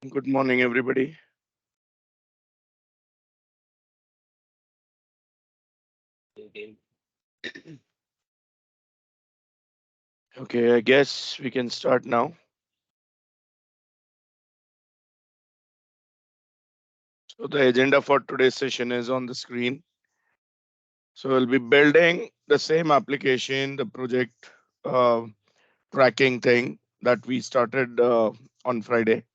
Good morning, everybody. Okay, I guess we can start now. So the agenda for today's session is on the screen. So we'll be building the same application, the project uh, tracking thing that we started on Friday.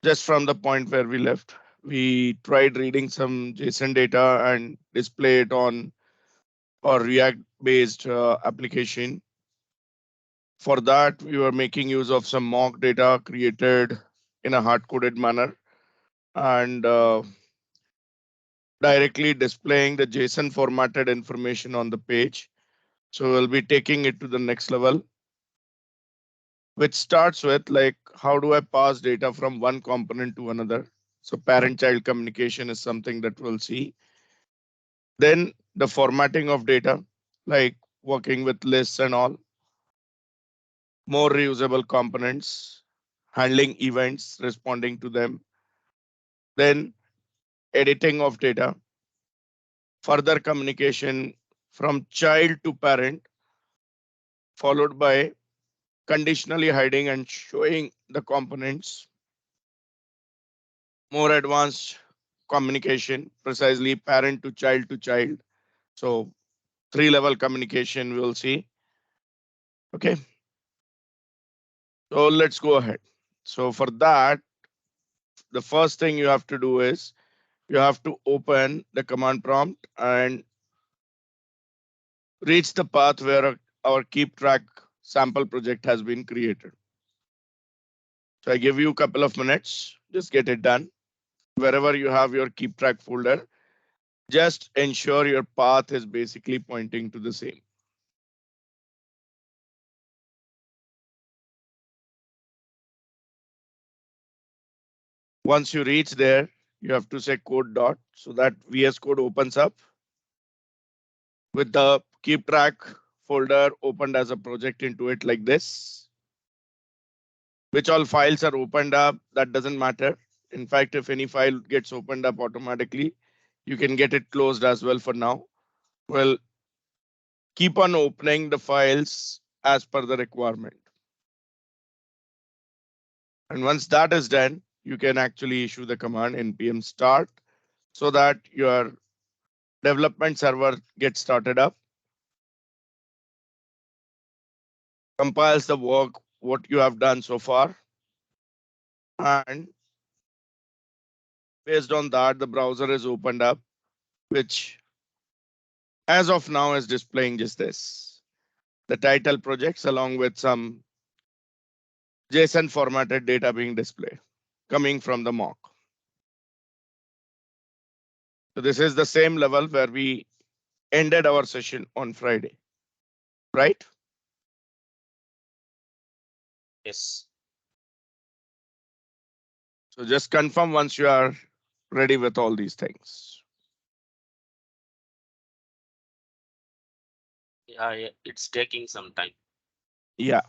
Just from the point where we left, we tried reading some JSON data and display it on our React-based application. For that, we were making use of some mock data created in a hard-coded manner and directly displaying the JSON formatted information on the page. So we'll be taking it to the next level, which starts with like, how do I pass data from one component to another? So parent-child communication is something that we'll see. Then the formatting of data, like working with lists and all, more reusable components, handling events, responding to them. Then editing of data, further communication from child to parent, followed by conditionally hiding and showing the components, more advanced communication, precisely parent to child to child. So three-level communication we'll see. Okay, so let's go ahead. So for that, the first thing you have to do is you have to open the command prompt and reach the path where our keep track sample project has been created. So I give you a couple of minutes, just get it done. Wherever you have your keep track folder, just ensure your path is basically pointing to the same. Once you reach there, you have to say code dot so that VS Code opens up with the keep track folder opened as a project into it like this. Which all files are opened up, that doesn't matter. In fact, if any file gets opened up automatically, you can get it closed as well for now. Well, keep on opening the files as per the requirement. And once that is done, you can actually issue the command npm start so that your development server gets started up, compiles the work, what you have done so far. And based on that, the browser is opened up, which as of now is displaying just this. The title projects along with some JSON formatted data being displayed coming from the mock. So this is the same level where we ended our session on Friday, right? Yes. So just confirm once you are ready with all these things. Yeah, it's taking some time. Yeah.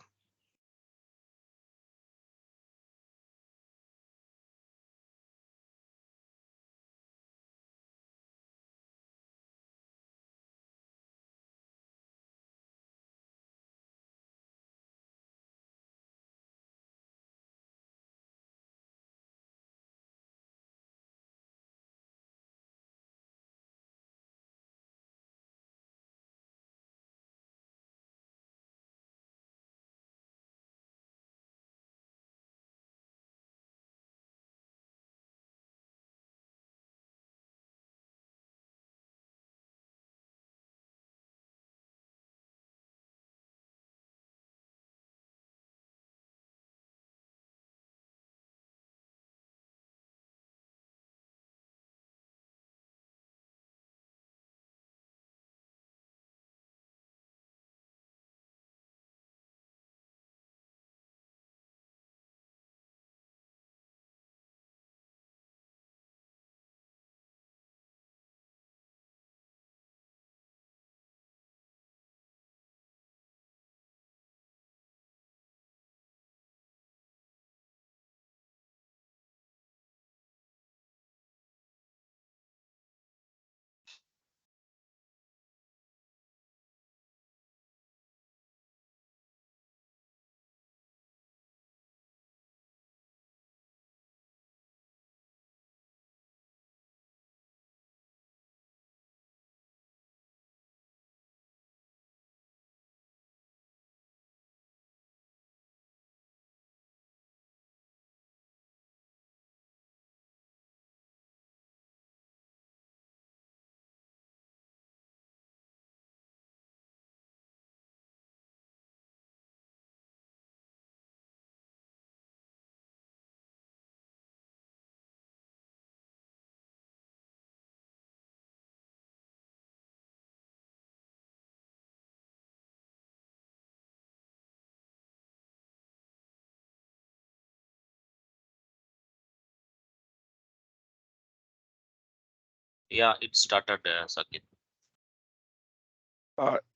Yeah, it started, Saket.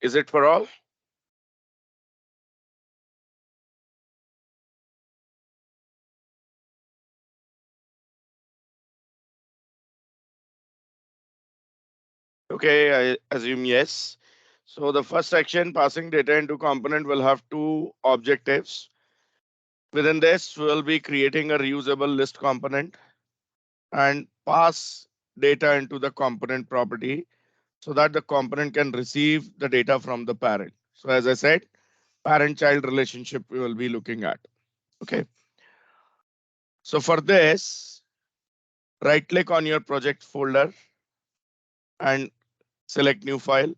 Is it for all? Okay, I assume yes. So the first section, passing data into component, will have two objectives. Within this, we'll be creating a reusable list component and pass data into the component property so that the component can receive the data from the parent. So as I said, parent-child relationship we will be looking at. Okay. So for this, right click on your project folder and select new file.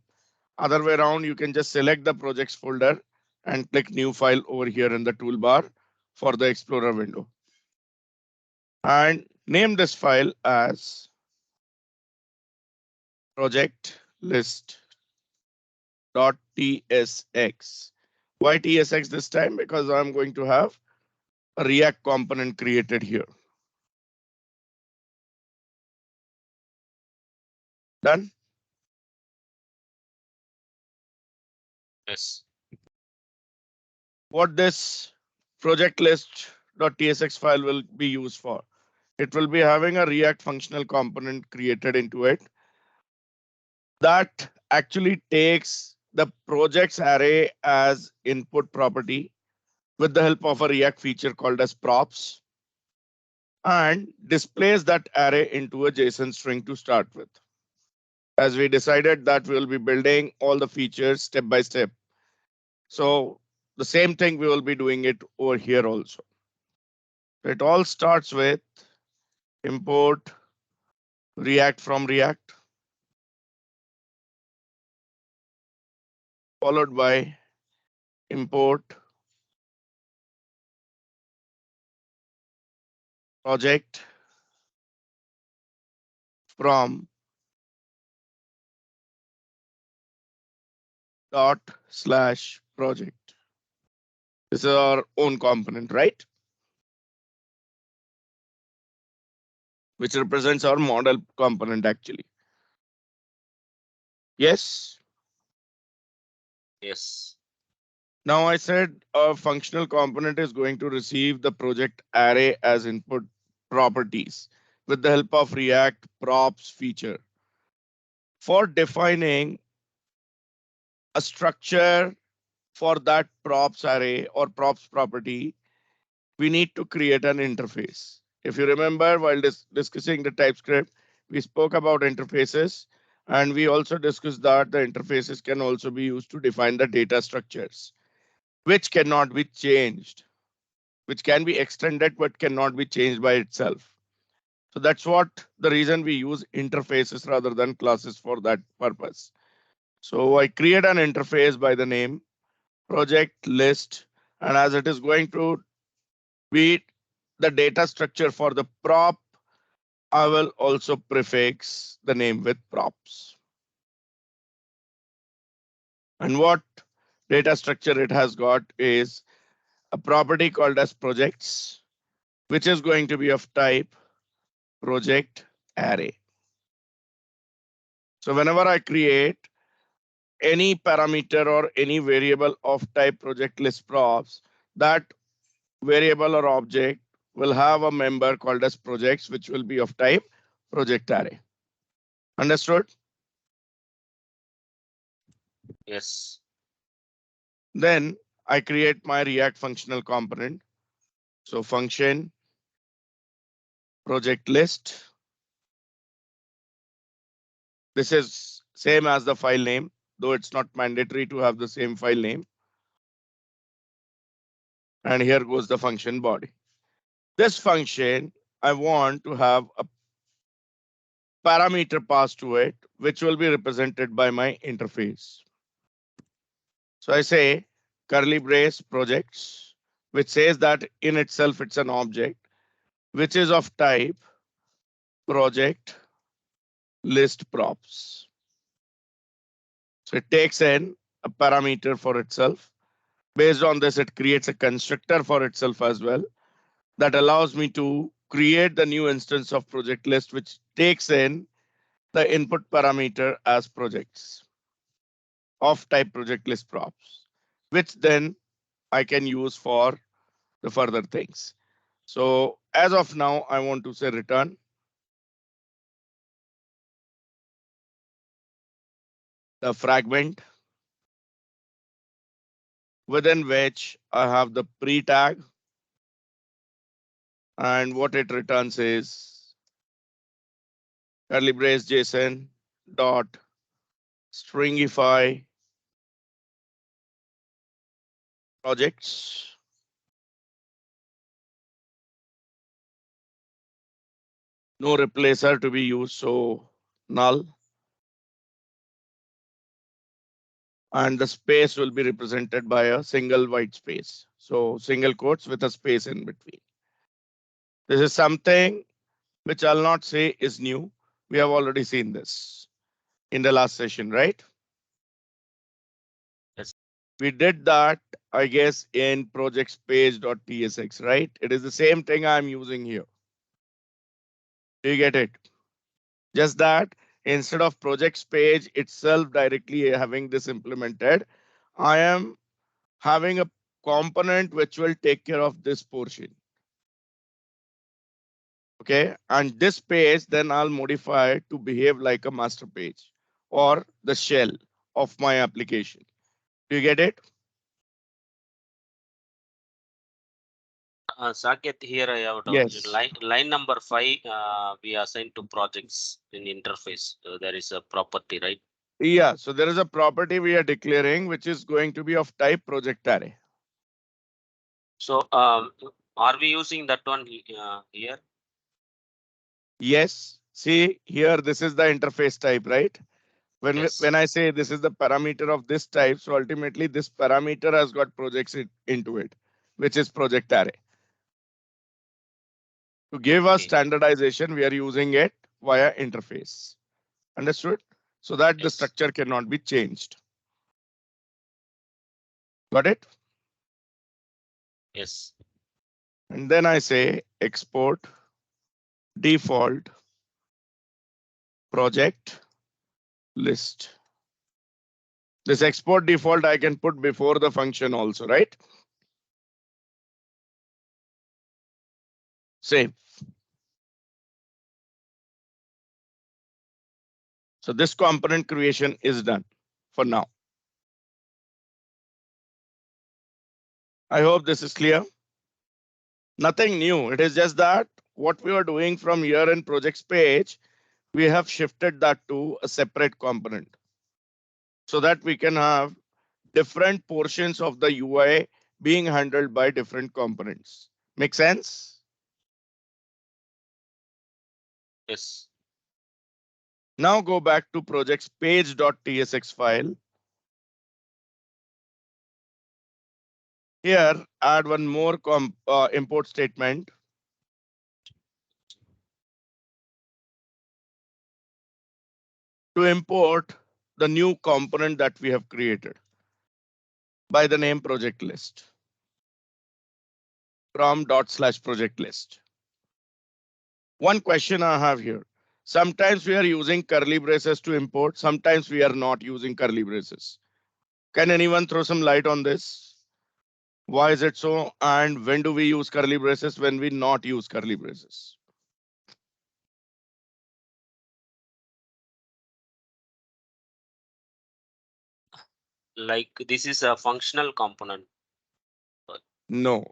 Other way around, you can just select the projects folder and click new file over here in the toolbar for the Explorer window. And name this file as project list.tsx. Why tsx this time? Because I'm going to have a React component created here. Done. Yes. What this project list.tsx file will be used for? It will be having a React functional component created into it that actually takes the projects array as input property with the help of a React feature called as props and displays that array into a JSON string to start with. As we decided that we will be building all the features step by step. So the same thing we will be doing it over here also. It all starts with import React from React, followed by import project from dot slash project. This is our own component, right? Which represents our model component actually. Yes. Yes. Now I said a functional component is going to receive the project array as input properties with the help of React props feature. For defining a structure for that props array or props property, we need to create an interface. If you remember, while discussing the TypeScript, we spoke about interfaces, and we also discussed that the interfaces can also be used to define the data structures, which cannot be changed, which can be extended but cannot be changed by itself. So that's what the reason we use interfaces rather than classes for that purpose. So I create an interface by the name project list, and as it is going to be the data structure for the prop, I will also prefix the name with props. And what data structure it has got is a property called as projects, which is going to be of type project array. So whenever I create any parameter or any variable of type project list props, that variable or object will have a member called as projects, which will be of type project array. Understood? Yes. Then I create my React functional component. So function project list. This is same as the file name, though it's not mandatory to have the same file name. And here goes the function body. This function, I want to have a parameter passed to it, which will be represented by my interface. So I say curly brace projects, which says that in itself it's an object, which is of type project list props. So it takes in a parameter for itself. Based on this, it creates a constructor for itself as well that allows me to create the new instance of project list, which takes in the input parameter as projects of type project list props, which then I can use for the further things. So as of now, I want to say return the fragment within which I have the pre tag, and what it returns is curly brace JSON dot stringify projects. No replacer to be used, so null. And the space will be represented by a single white space. So single quotes with a space in between. This is something which I'll not say is new. We have already seen this in the last session, right? Yes. We did that, I guess, in projects page.tsx, right? It is the same thing I'm using here. Do you get it? Just that instead of projects page itself directly having this implemented, I am having a component which will take care of this portion. Okay, and this page then I'll modify to behave like a master page or the shell of my application. Do you get it? Saket, here I have a doubt. In Yes. line number 5, we assign to projects in interface. There is a property, right? Yeah, so there is a property we are declaring which is going to be of type project array. So are we using that one here? Yes, see here, this is the interface type, right? Yes. When I say this is the parameter of this type, so ultimately this parameter has got projects into it, which is project array. To give us Okay. standardization, we are using it via interface. Understood? So that the Yes. structure cannot be changed. Got it? Yes. And then I say export default project list. This export default I can put before the function also, right? Same. So this component creation is done for now. I hope this is clear. Nothing new. It is just that what we are doing from here in projects page, we have shifted that to a separate component so that we can have different portions of the UI being handled by different components. Make sense? Yes. Now go back to projects page.tsx file. Here, add one more import statement to import the new component that we have created by the name project list from /project list. One question I have here. Sometimes we are using curly braces to import. Sometimes we are not using curly braces. Can anyone throw some light on this? Why is it so? And when do we use curly braces? When we not use curly braces? Like this is a functional component. No.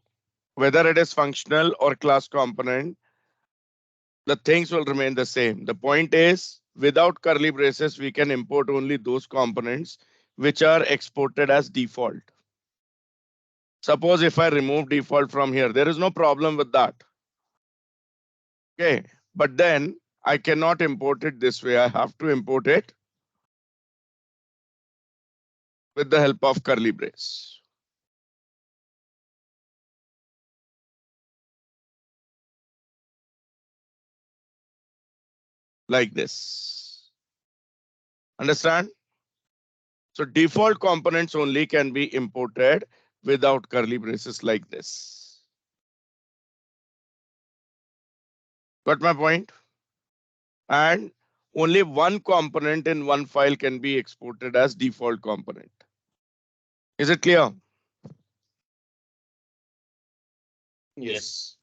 Whether it is functional or class component, the things will remain the same. The point is, without curly braces, we can import only those components which are exported as default. Suppose if I remove default from here, there is no problem with that. Okay, but then I cannot import it this way. I have to import it with the help of curly brace. Like this. Understand? So default components only can be imported without curly braces like this. Got my point? And only one component in one file can be exported as default component. Is it clear? Yes.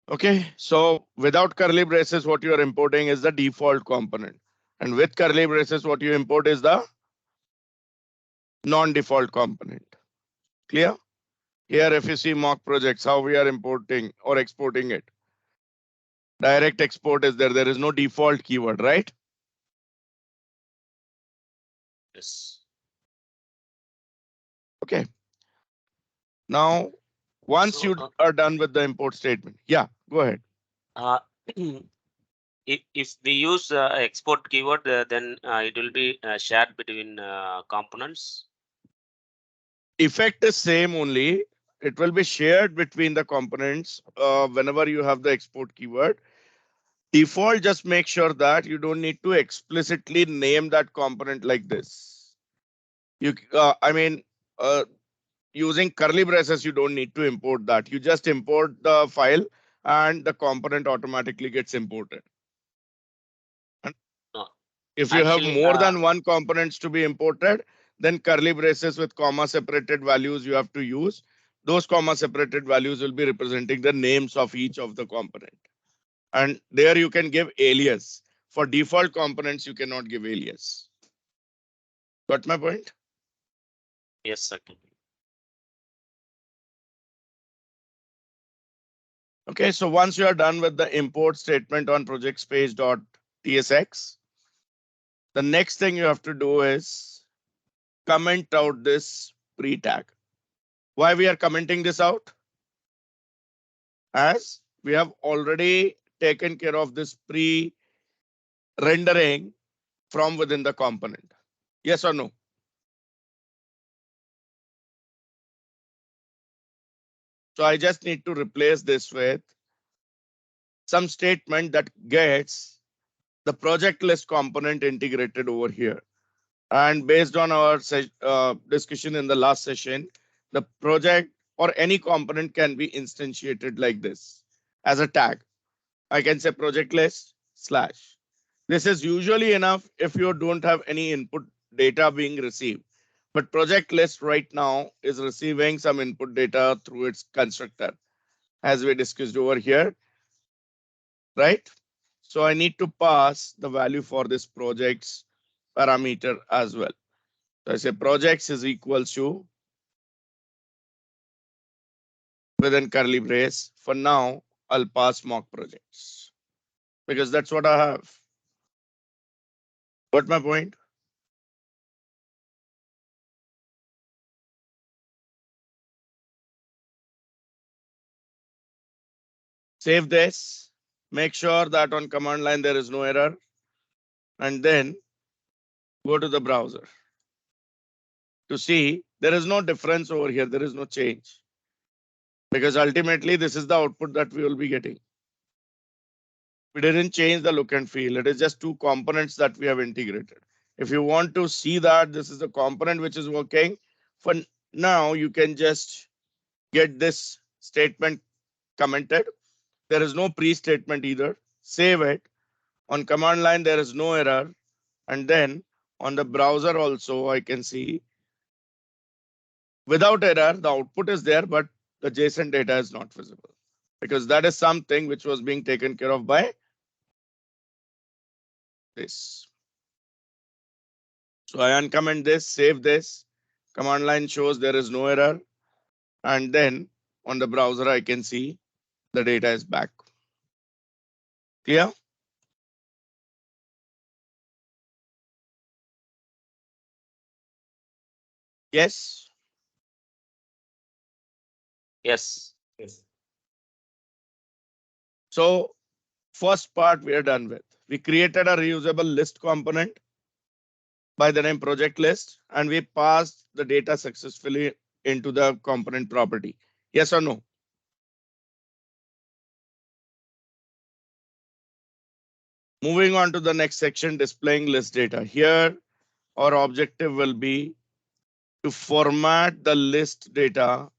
Okay, so without curly braces, what you are importing is the default component. And with curly braces, what you import is the non-default component. Clear? Here, if you see mock projects, how we are importing or exporting it. Direct export is there. There is no default keyword, right? Yes. Okay. Now, once So, you are done with the import statement, yeah, go ahead. uh, if we use export keyword, then it will be shared between components. Effect is same only. It will be shared between the components whenever you have the export keyword. Default, just make sure that you don't need to explicitly name that component like this. I mean, uh, using curly braces, you don't need to import that. You just import the file and the component automatically gets imported. And No, if you have actually, more than one components to be imported, then curly braces with comma separated values you have to use. Those comma separated values will be representing the names of each of the component. And there you can give alias. For default components, you cannot give alias. Got my point? yes, okay. Okay, so once you are done with the import statement on projectspage.tsx, the next thing you have to do is comment out this pre tag. Why we are commenting this out? As we have already taken care of this pre rendering from within the component. Yes or no? So I just need to replace this with some statement that gets the project list component integrated over here. And based on our discussion in the last session, the project or any component can be instantiated like this as a tag. I can say project list slash. This is usually enough if you don't have any input data being received. But project list right now is receiving some input data through its constructor, as we discussed over here, right? So I need to pass the value for this project's parameter as well. So I say projects is equals to within curly brace. For now, I'll pass mock projects because that's what I have. Got my point? Save this. Make sure that on command line there is no error. And then go to the browser to see there is no difference over here. There is no change because ultimately this is the output that we will be getting. We didn't change the look and feel. It is just two components that we have integrated. If you want to see that this is the component which is working, for now you can just get this statement commented. There is no pre-statement either. Save it. On command line, there is no error. And then on the browser also, I can see without error, the output is there, but the JSON data is not visible because that is something which was being taken care of by this. So I uncomment this, save this. Command line shows there is no error. And then on the browser, I can see the data is back. Clear? Yes. Yes. So first part we are done with. We created a reusable list component by the name project list, and we passed the data successfully into the component property. Yes or no? Moving on to the next section, displaying list data. Here, our objective will be to format the list data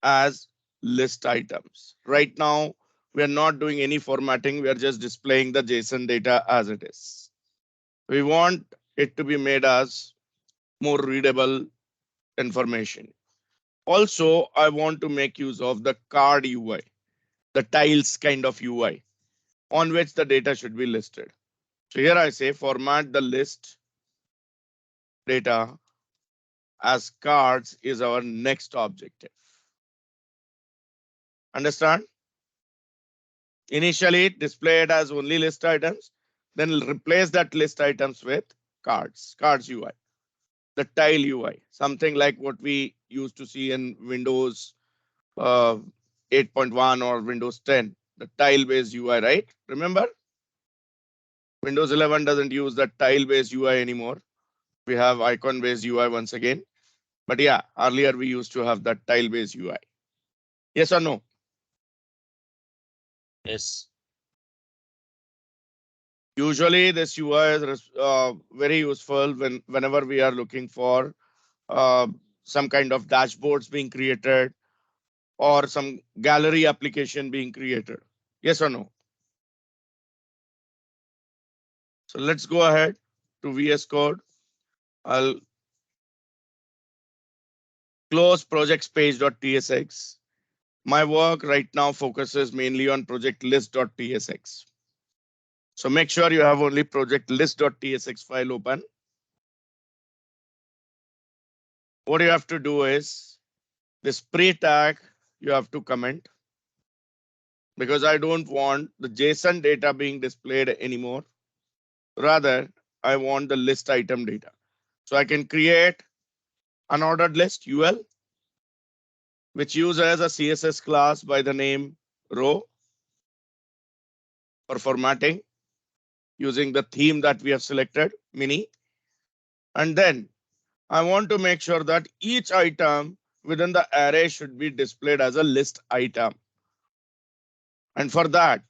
as list items. Right now, we are not doing any formatting. We are just displaying the JSON data as it is. We want it to be made as more readable information. Also, I want to make use of the card UI, the tiles kind of UI on which the data should be listed. So here I say format the list data as cards is our next objective. Understand? Initially display it as only list items, then replace that list items with cards UI, the tile UI, something like what we used to see in Windows uh, 8.1 or Windows 10, the tile based UI, right? Remember? Windows 11 doesn't use the tile based UI anymore. We have icon based UI once again. But yeah, earlier we used to have that tile based UI. Yes or no? Yes. Usually this UI is very useful whenever we are looking for uh, some kind of dashboards being created or some gallery application being created. Yes or no? So let's go ahead to VS Code. I'll close projects page.tsx. My work right now focuses mainly on project list.tsx. So make sure you have only project list.tsx file open. What you have to do is this pre-tag you have to comment because I don't want the JSON data being displayed anymore. Rather, I want the list item data. So I can create unordered list UL, which uses a CSS class by the name row for formatting using the theme that we have selected, mini. And then I want to make sure that each item within the array should be displayed as a list item. And for that,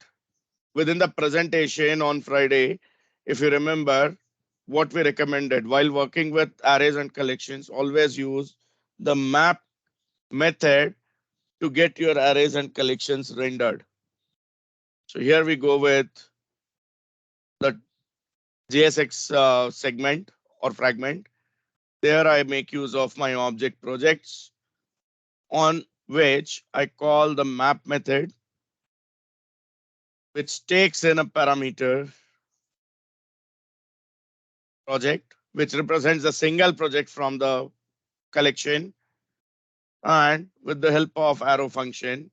within the presentation on Friday, if you remember what we recommended while working with arrays and collections, always use the map method to get your arrays and collections rendered. So here we go with the JSX segment or fragment. There I make use of my object projects on which I call the map method, which takes in a parameter project, which represents a single project from the collection. And with the help of arrow function,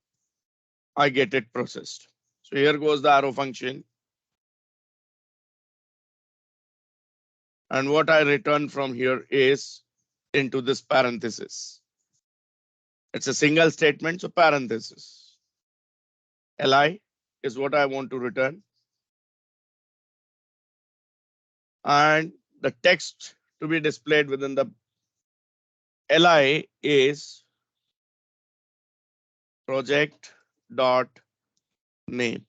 I get it processed. So here goes the arrow function. And what I return from here is into this parenthesis. It's a single statement, so parenthesis. Li is what I want to return. And the text to be displayed within the Li is project dot name.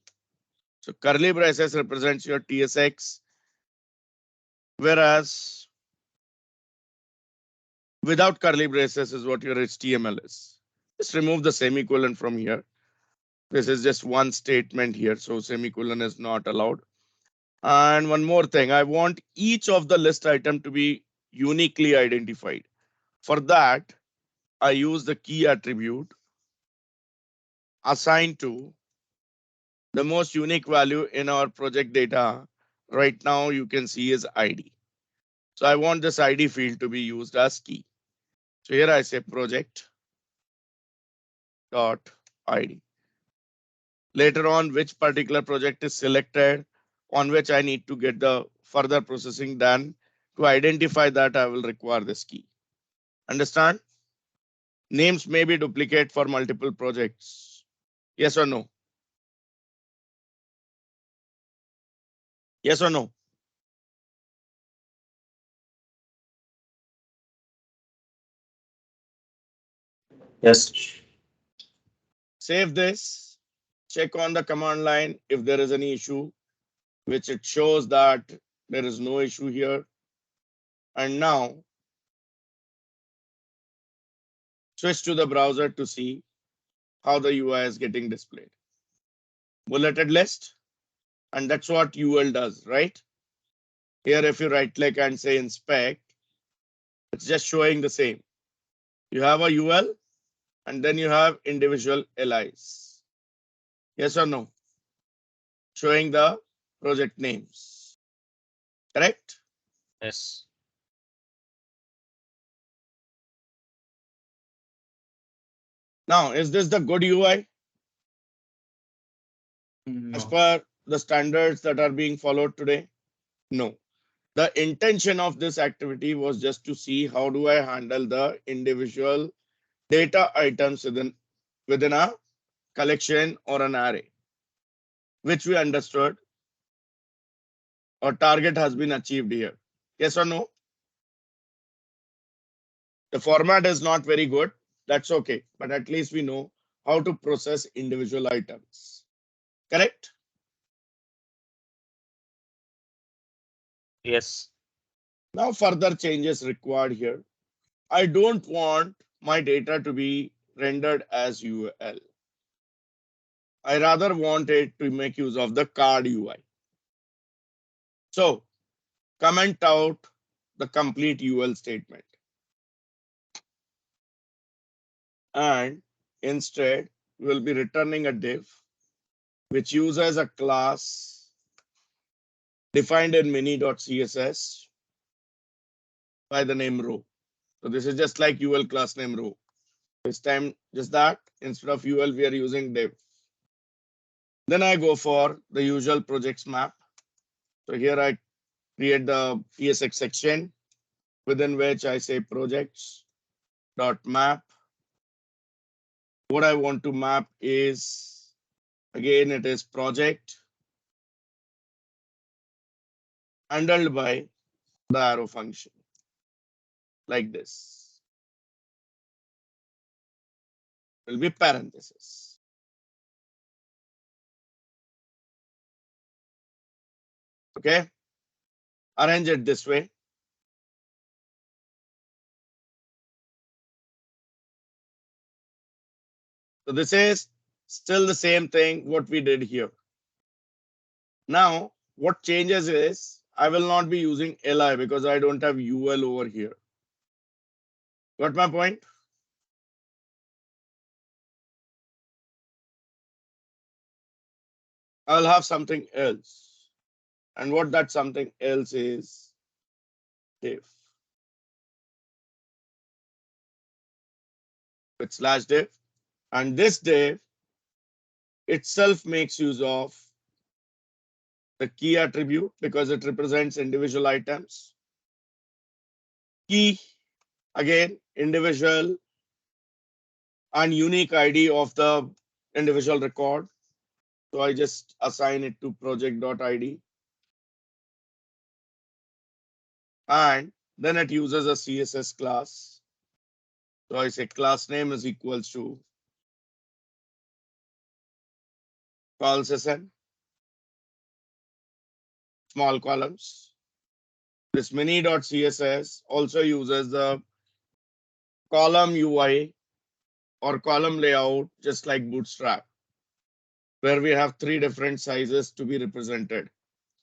So curly braces represents your TSX, whereas without curly braces is what your HTML is. Just remove the semicolon from here. This is just one statement here, so semicolon is not allowed. And one more thing, I want each of the list item to be uniquely identified. For that, I use the key attribute assigned to the most unique value in our project data. Right now, you can see is ID. So I want this ID field to be used as key. So here I say project dot ID. Later on, which particular project is selected on which I need to get the further processing done. To identify that, I will require this key. Understand? Names may be duplicate for multiple projects. Yes or no? Yes or no? Yes. Save this. Check on the command line if there is any issue, which it shows that there is no issue here. And now switch to the browser to see how the UI is getting displayed. Bulleted list, and that's what UL does, right? Here, if you right click and say inspect, it's just showing the same. You have a UL and then you have individual LIs. Yes or no? Showing the project names. Correct? Yes. Now, is this the good UI as No. per the standards that are being followed today? No. The intention of this activity was just to see how do I handle the individual data items within a collection or an array, which we understood or target has been achieved here. Yes or no? The format is not very good. That's okay. But at least we know how to process individual items. Correct? Yes. Now further changes required here. I don't want my data to be rendered as UL. I rather want it to make use of the card UI. So comment out the complete UL statement. And instead, we'll be returning a div which uses a class defined in mini.css by the name row. So this is just like UL class name row. This time, just that instead of UL, we are using div. Then I go for the usual projects map. So here I create the ESX section within which I say projects dot map. What I want to map is, again, it is project handled by the arrow function like this. Will be parenthesis. Okay. Arrange it this way. So this is still the same thing what we did here. Now, what changes is I will not be using li because I don't have ul over here. Got my point? I'll have something else. And what that something else is div with slash div. And this div itself makes use of the key attribute because it represents individual items. Key, again, individual and unique ID of the individual record. So I just assign it to project.id. And then it uses a CSS class. So I say class name is equals to call session, small columns. This mini.css also uses the column UI or column layout, just like Bootstrap, where we have three different sizes to be represented: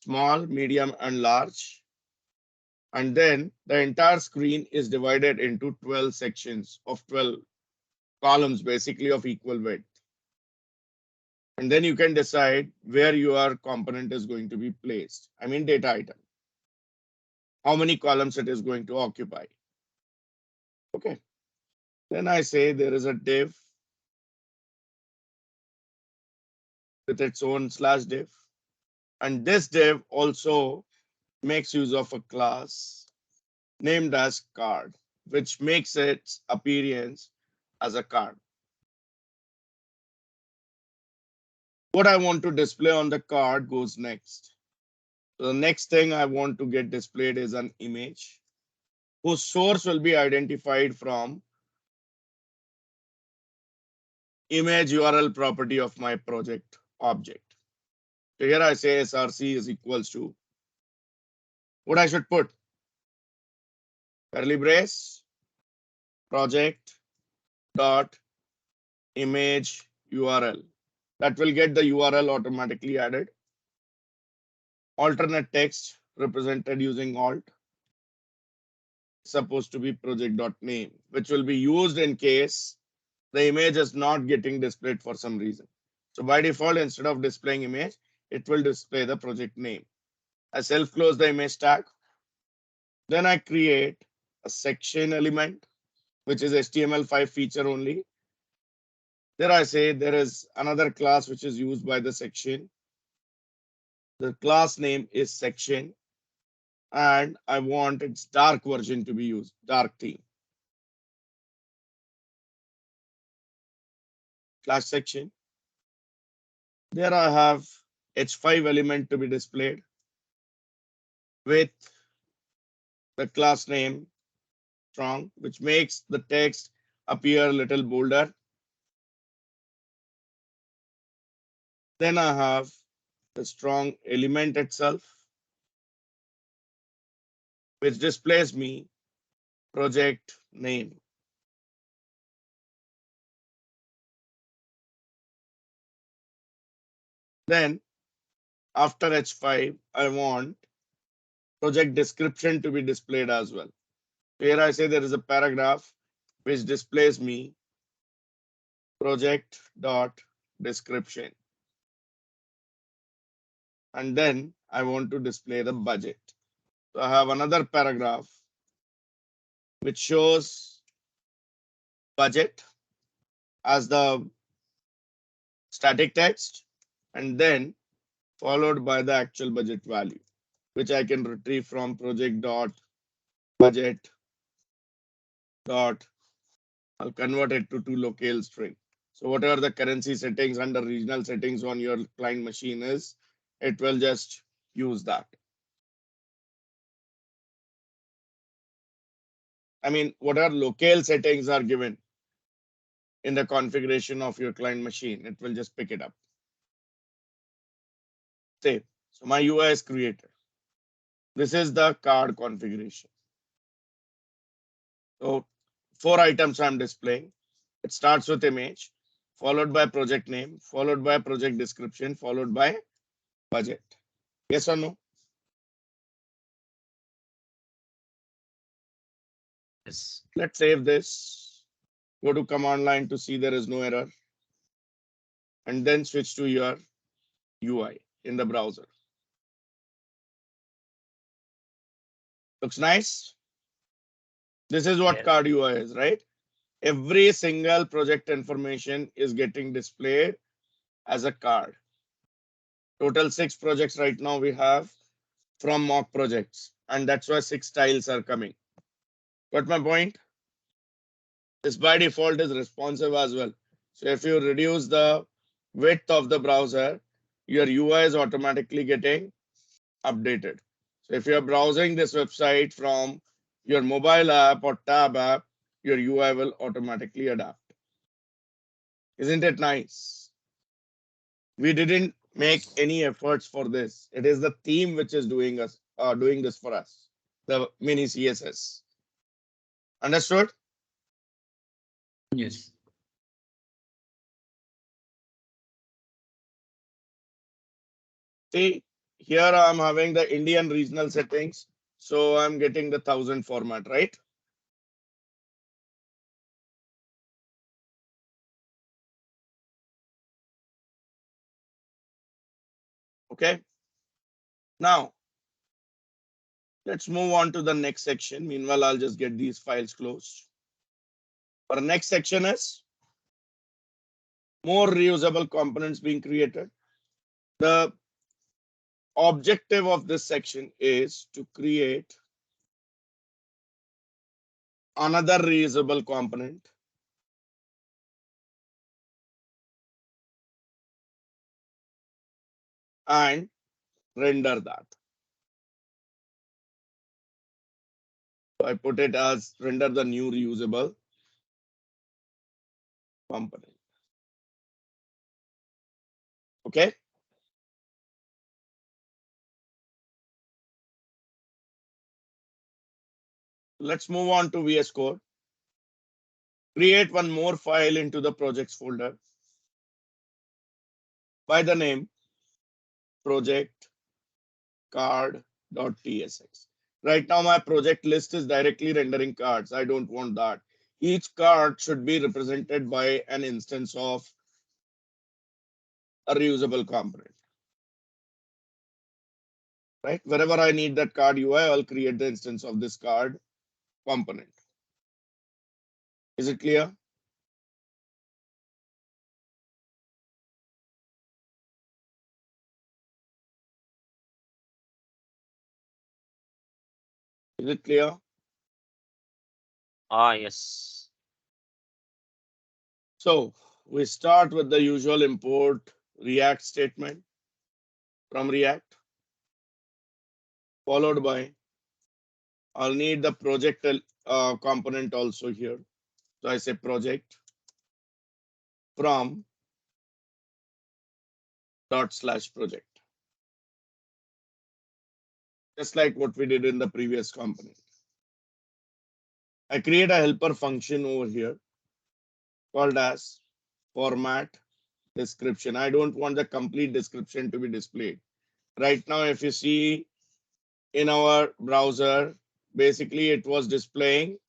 small, medium, and large. And then the entire screen is divided into 12 sections of 12 columns, basically of equal width. And then you can decide where your component is going to be placed. I mean, data item, how many columns it is going to occupy. Okay. Then I say there is a div with its own slash div. And this div also makes use of a class named as card, which makes its appearance as a card. What I want to display on the card goes next. So the next thing I want to get displayed is an image whose source will be identified from image URL property of my project object. So here I say src is equals to what I should put: curly brace project dot image URL. That will get the URL automatically added. Alternate text represented using alt, supposed to be project.name, which will be used in case the image is not getting displayed for some reason. So by default, instead of displaying image, it will display the project name. I self-close the image tag. Then I create a section element, which is HTML5 feature only. There I say there is another class which is used by the section. The class name is section, and I want its dark version to be used, dark theme. Class section. There I have H5 element to be displayed with the class name strong, which makes the text appear a little bolder. Then I have the strong element itself, which displays me project name. Then after H5, I want project description to be displayed as well. Here I say there is a paragraph which displays me project dot description. And then I want to display the budget. So I have another paragraph which shows budget as the static text, and then followed by the actual budget value, which I can retrieve from project dot budget dot. I'll convert it to local string. So whatever the currency settings under regional settings on your client machine is, it will just use that. I mean, whatever local settings are given in the configuration of your client machine, it will just pick it up. Save. So my UI is created. This is the card configuration. So 4 items I'm displaying. It starts with image, followed by project name, followed by project description, followed by budget. Yes or no? Yes. Let's save this. Go to command line to see there is no error. And then switch to your UI in the browser. Looks nice. This is what Yes. card UI is, right? Every single project information is getting displayed as a card. Total 6 projects right now we have from mock projects, and that's why 6 tiles are coming. Got my point? This by default is responsive as well. So if you reduce the width of the browser, your UI is automatically getting updated. So if you're browsing this website from your mobile app or tab app, your UI will automatically adapt. Isn't it nice? We didn't make any efforts for this. It is the theme which is doing this for us. The mini CSS. Understood? Yes. See, here I'm having the Indian regional settings. So I'm getting the 1000 format, right? Okay. Now, let's move on to the next section. Meanwhile, I'll just get these files closed. Our next section is more reusable components being created. The objective of this section is to create another reusable component and render that. So I put it as render the new reusable component. Okay. Let's move on to VS Code. Create one more file into the projects folder. by the name project card.tsx. Right now, my project list is directly rendering cards. I don't want that. Each card should be represented by an instance of a reusable component. Right? Wherever I need that card UI, I'll create the instance of this card component. Is it clear? Is it clear? Yes. So we start with the usual import React statement from React, followed by I'll need the project component also here. So I say project from /project, just like what we did in the previous component. I create a helper function over here called as format description. I don't want the complete description to be displayed. Right now, if you see in our browser, basically it was displaying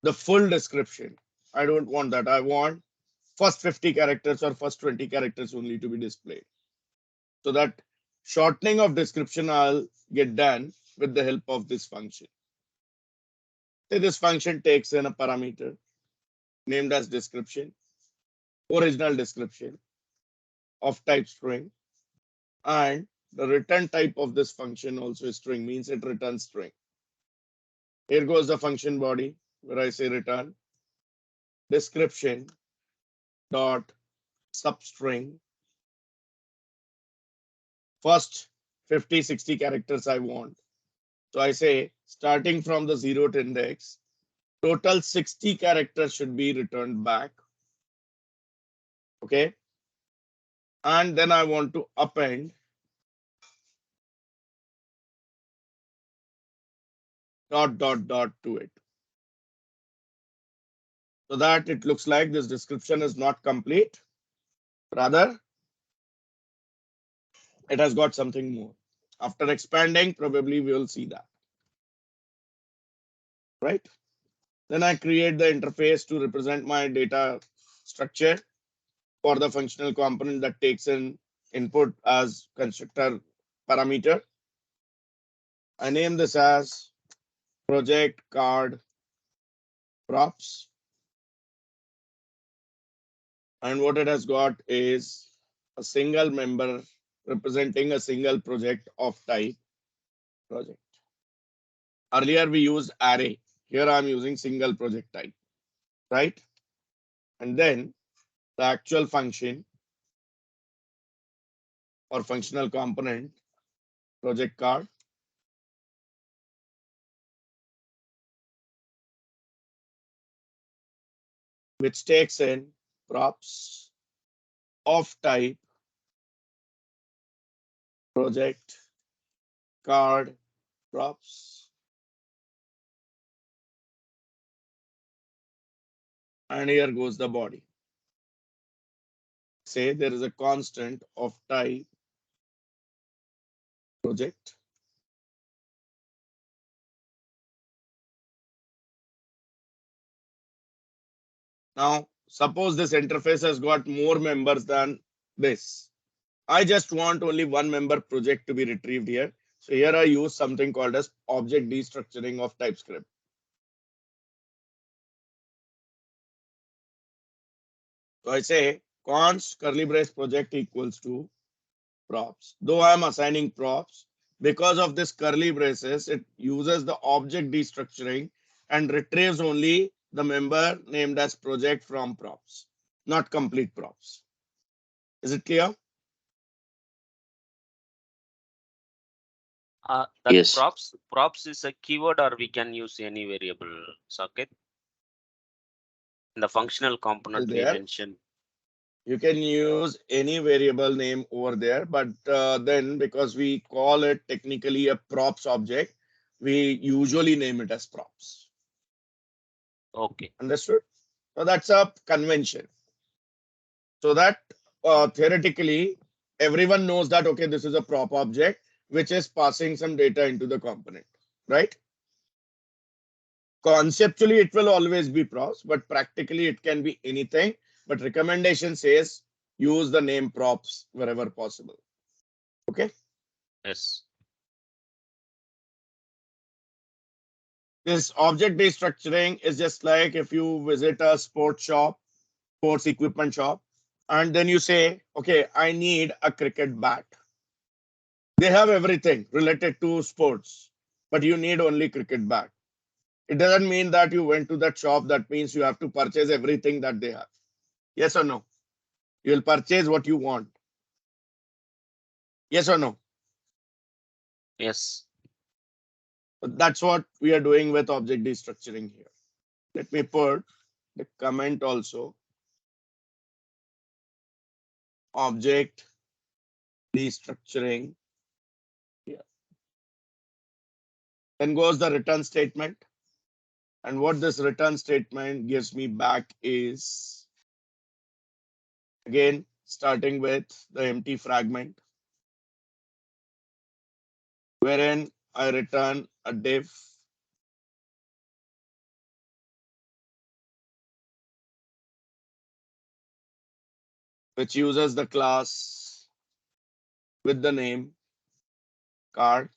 the full description. I don't want that. I want first 50 characters or first 20 characters only to be displayed. So that shortening of description I'll get done with the help of this function. So this function takes in a parameter named as description, original description of type string, and the return type of this function also is string, means it returns string. Here goes the function body where I say return description dot substring. First 50, 60 characters I want. So I say starting from the 0th index, total 60 characters should be returned back. Okay. And then I want to append dot to it, so that it looks like this description is not complete. Rather, it has got something more. After expanding, probably we will see that. Right. Then I create the interface to represent my data structure for the functional component that takes in input as constructor parameter. I name this as project card props. And what it has got is a single member representing a single project of type project. Earlier we used array. Here I'm using single project type, right? And then the actual function or functional component project card, which takes in props of type project card props. And here goes the body. Say there is a constant of type project. Now, suppose this interface has got more members than this. I just want only one member project to be retrieved here. So here I use something called as object destructuring of TypeScript. So I say const curly brace project equals to props. Though I am assigning props, because of this curly braces, it uses the object destructuring and retrieves only the member named as project from props, not complete props. Is it clear? That Yes. props is a keyword, or we can use any variable socket. In the functional component we There, mentioned. you can use any variable name over there, but then because we call it technically a props object, we usually name it as props. Okay. Understood? So that's a convention. So that theoretically, everyone knows that, okay, this is a prop object which is passing some data into the component, right? Conceptually, it will always be props, but practically it can be anything. But recommendation says use the name props wherever possible. Okay. Yes. This object-based structuring is just like if you visit a sports shop, sports equipment shop, and then you say, okay, I need a cricket bat. They have everything related to sports, but you need only cricket bat. It doesn't mean that you went to that shop. That means you have to purchase everything that they have. Yes or no? You'll purchase what you want. Yes or no? Yes. That's what we are doing with object destructuring here. Let me put the comment also. Object destructuring here. Then goes the return statement. And what this return statement gives me back is, again, starting with the empty fragment, wherein I return a div which uses the class with the name card.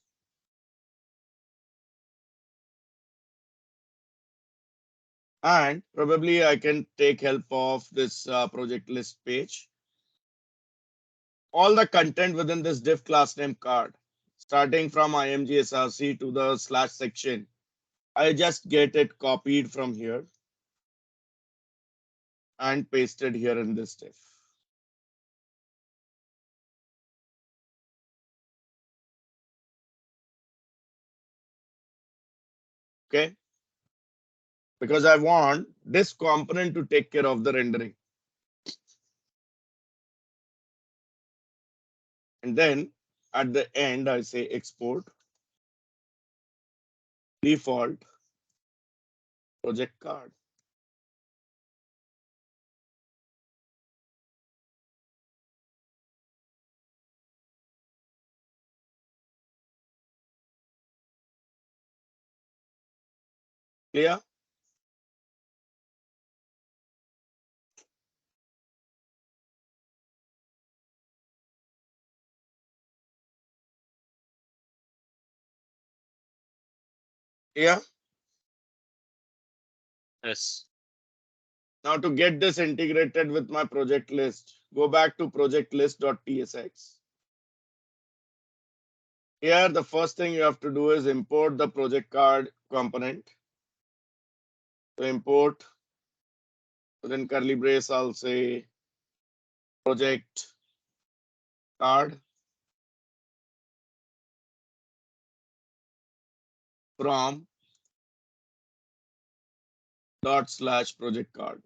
And probably I can take help of this project list page. All the content within this div class name card, starting from imgsrc to the slash section, I just get it copied from here and pasted here in this div. Okay. Because I want this component to take care of the rendering. And then at the end, I say export default project card. Clear? Yeah. Yes. Now to get this integrated with my project list, go back to project list.tsx. Here, the first thing you have to do is import the project card component. So import, within curly brace, I'll say project card from dot slash project card.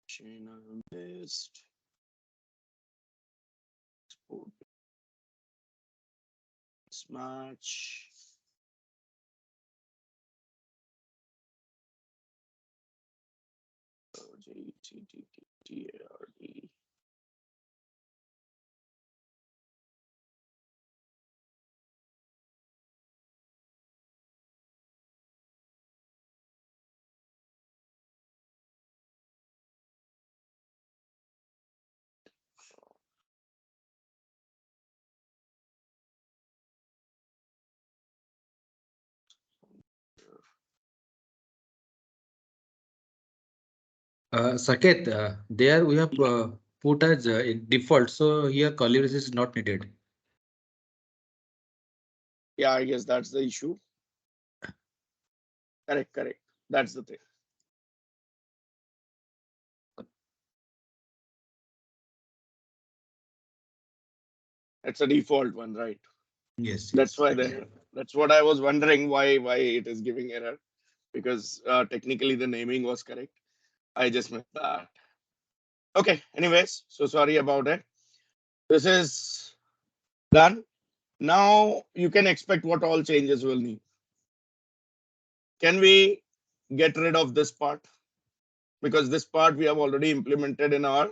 Chain list, export match. JTTTARD. Saket, there we have put as in default, so here curly brace is not needed. Yeah, I guess that's the issue. Correct, correct. That's the thing. It's a default one, right? Yes, That's yes. why that's what I was wondering why it is giving error, because technically the naming was correct. I just missed that. Okay, anyways, so sorry about it. This is done. Now you can expect what all changes will need. Can we get rid of this part? Because this part we have already implemented in our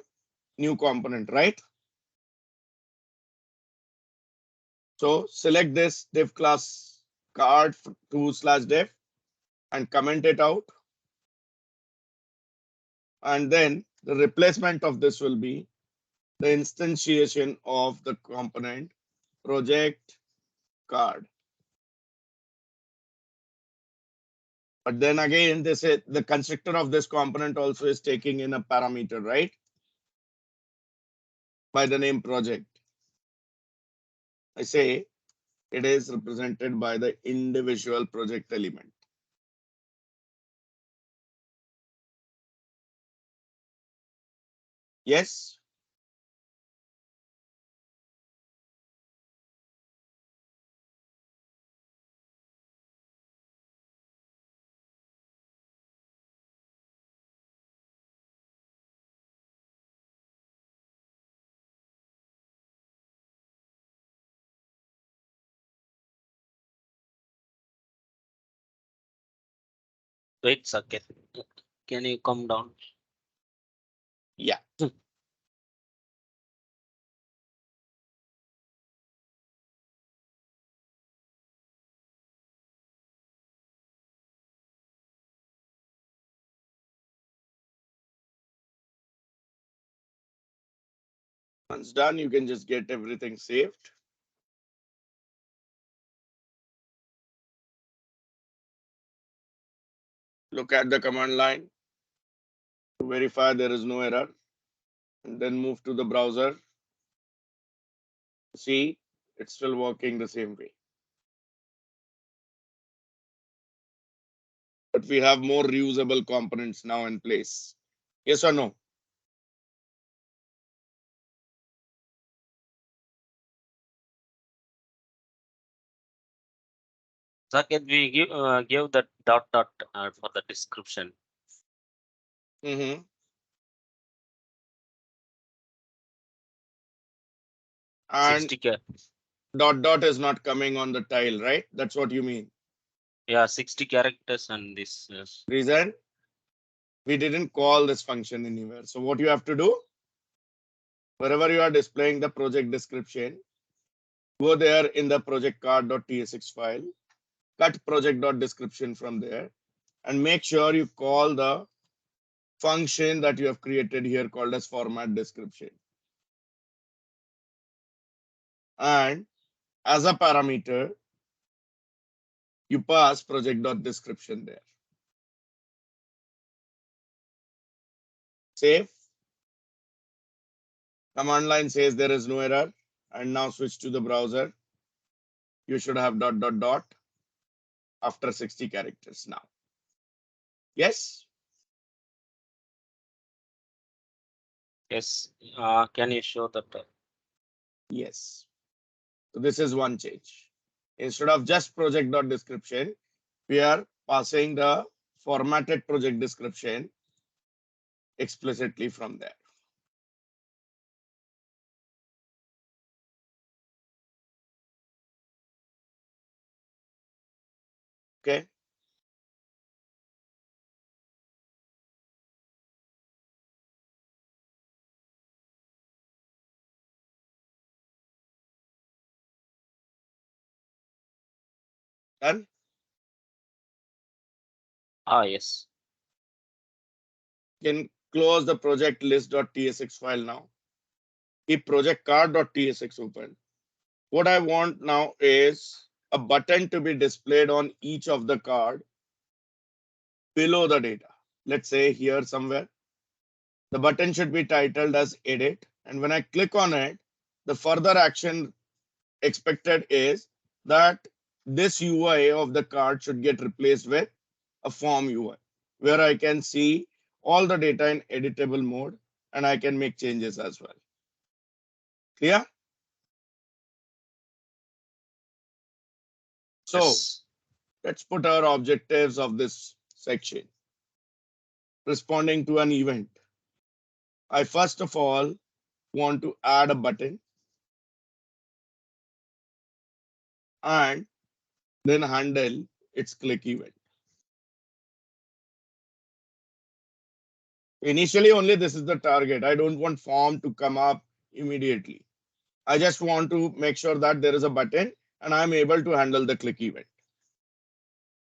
new component, right? So select this div class card to/div and comment it out. And then the replacement of this will be the instantiation of the component project card. But then again, this is the constructor of this component also is taking in a parameter, right? By the name project. I say it is represented by the individual project element. Yes. Wait second. Can you come down? Yeah. Once done, you can just get everything saved. Look at the command line to verify there is no error, and then move to the browser. See, it's still working the same way. But we have more reusable components now in place. Yes or no? Second, we give the dot for the description. Mm-hmm. And 60 dot is not coming on the tile, right? That's what you mean. yeah, 60 characters and this. Reason? We didn't call this function anywhere. So what you have to do, wherever you are displaying the project description, go there in the project card.tsx file, cut project.description from there, and make sure you call the function that you have created here called as format description. And as a parameter, you pass project.description there. Save. Command line says there is no error. And now switch to the browser. You should have after 60 characters now. Yes? Yes. Can you show that? Yes. So this is one change. Instead of just project.description, we are passing the formatted project description explicitly from there. Okay. Done. Yes. You can close the project list.tsx file now. Keep project card.tsx open. What I want now is a button to be displayed on each of the card below the data. Let's say here somewhere. The button should be titled as edit. And when I click on it, the further action expected is that this UI of the card should get replaced with a form UI, where I can see all the data in editable mode and I can make changes as well. Clear? So Yes. let's put our objectives of this section. Responding to an event. I first of all want to add a button. and then handle its click event. Initially, only this is the target. I don't want form to come up immediately. I just want to make sure that there is a button and I'm able to handle the click event.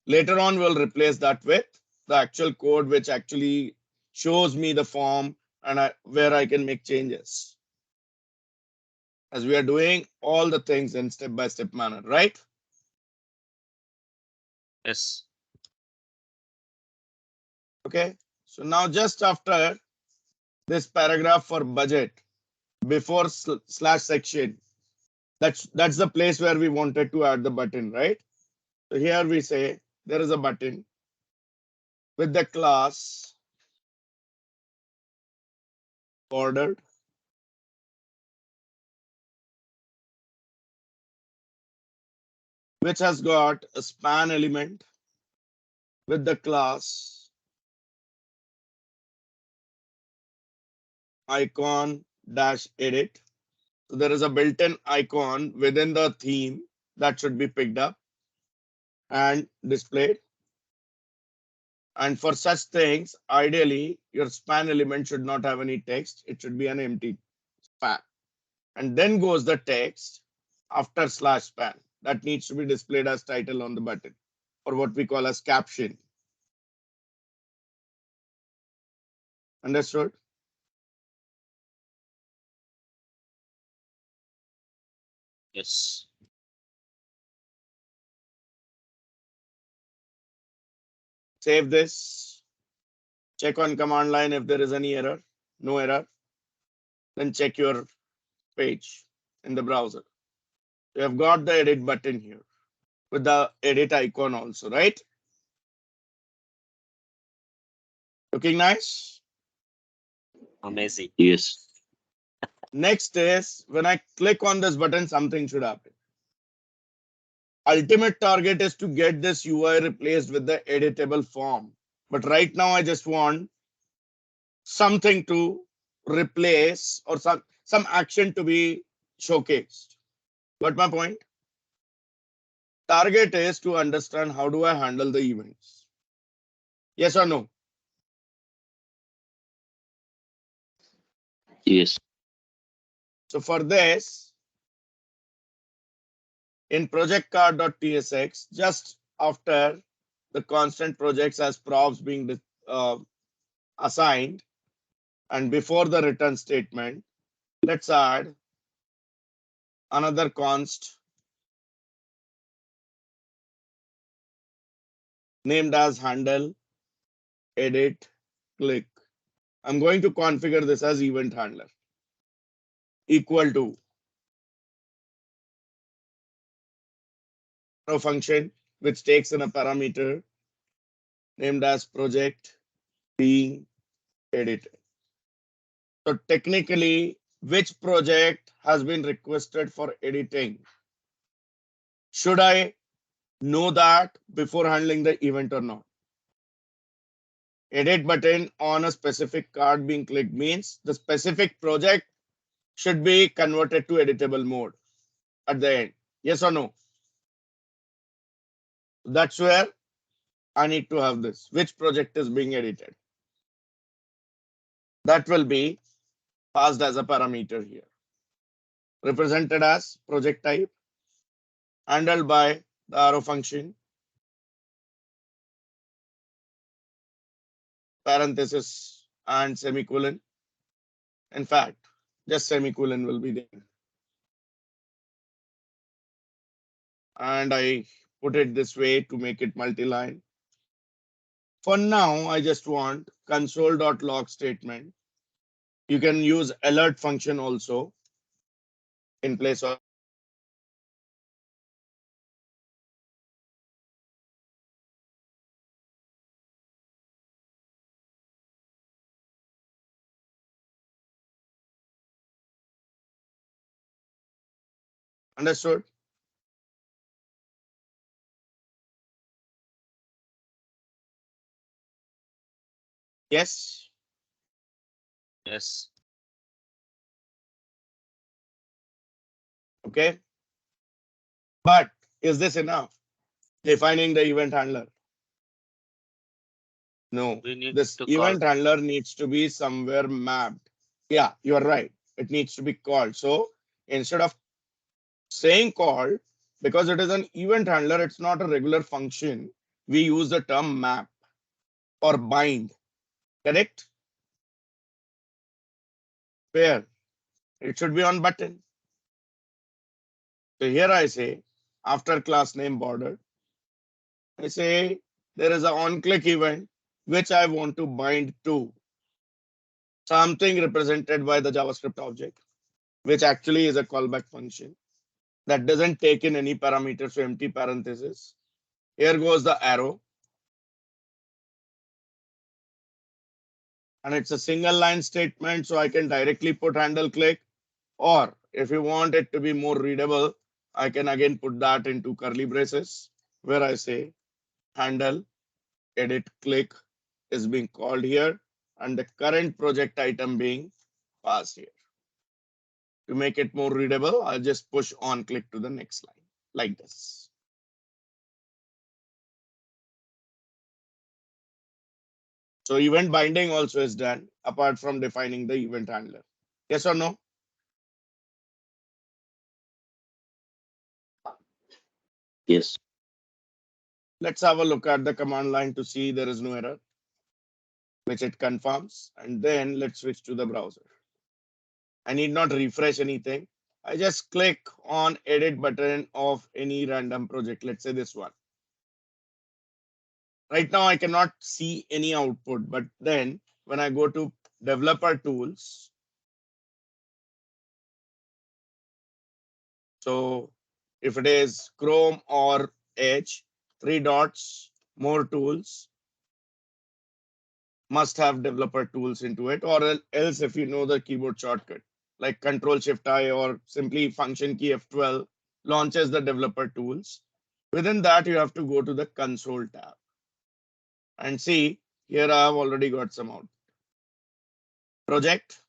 Later on, we'll replace that with the actual code, which actually shows me the form and where I can make changes. As we are doing all the things in step-by-step manner, right? Yes. Okay. So now just after this paragraph for budget, before slash section, that's the place where we wanted to add the button, right? So here we say there is a button with the class ordered, which has got a span element with the class icon dash edit. So there is a built-in icon within the theme that should be picked up and displayed. And for such things, ideally, your span element should not have any text. It should be an empty span. And then goes the text after slash span. That needs to be displayed as title on the button, or what we call as caption. Understood? Yes. Save this. Check on command line if there is any error. No error. Then check your page in the browser. You have got the edit button here with the edit icon also, right? Looking nice? Amazing. Yes. Next is when I click on this button, something should happen. Ultimate target is to get this UI replaced with the editable form. But right now, I just want something to replace or some action to be showcased. Got my point? Target is to understand how do I handle the events. Yes or no? Yes. So for this, in project card.tsx, just after the constant projects as props being assigned, and before the return statement, let's add another const named as handle edit click. I'm going to configure this as event handler equal to arrow function, which takes in a parameter named as project being edited. So technically, which project has been requested for editing? Should I know that before handling the event or not? Edit button on a specific card being clicked means the specific project should be converted to editable mode at the end. Yes or no? That's where I need to have this. Which project is being edited? That will be passed as a parameter here. Represented as project type, handled by the arrow function, parenthesis and semicolon. In fact, just semicolon will be there. And I put it this way to make it multi-line. For now, I just want console.log statement. You can use alert function also in place of understood. Yes. Yes. Okay. But Is this enough? Defining the event handler. No, We need this to call. event handler needs to be somewhere mapped. Yeah, you're right. It needs to be called. So instead of saying called, because it is an event handler, it's not a regular function. We use the term map or bind. Correct? Where? It should be on button. So here I say, after class name border, I say there is an on-click event which I want to bind to something represented by the JavaScript object, which actually is a callback function that doesn't take in any parameters, so empty parenthesis. Here goes the arrow. And it's a single line statement, so I can directly put handle click. Or if you want it to be more readable, I can again put that into curly braces where I say handle edit click is being called here and the current project item being passed here. To make it more readable, I'll just push on click to the next line like this. So event binding also is done apart from defining the event handler. Yes or no? Yes. Let's have a look at the command line to see there is no error, which it confirms. And then let's switch to the browser. I need not refresh anything. I just click on edit button of any random project. Let's say this one. Right now, I cannot see any output, but then when I go to developer tools, so if it is Chrome or Edge, three dots, more tools, must have developer tools into it, or else if you know the keyboard shortcut, like Control Shift I or simply function key F12 launches the developer tools. Within that, you have to go to the console tab and see here I have already got some out. Project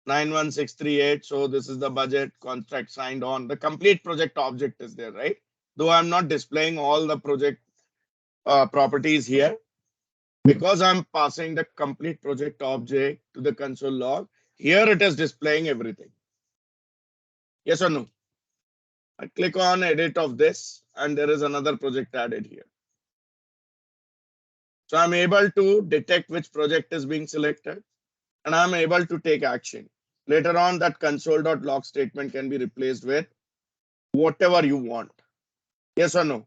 91638. So this is the budget contract signed on. The complete project object is there, right? Though I'm not displaying all the project properties here, because I'm passing the complete project object to the console log, here it is displaying everything. Yes or no? I click on edit of this and there is another project added here. So I'm able to detect which project is being selected and I'm able to take action. Later on, that console.log statement can be replaced with whatever you want. Yes or no?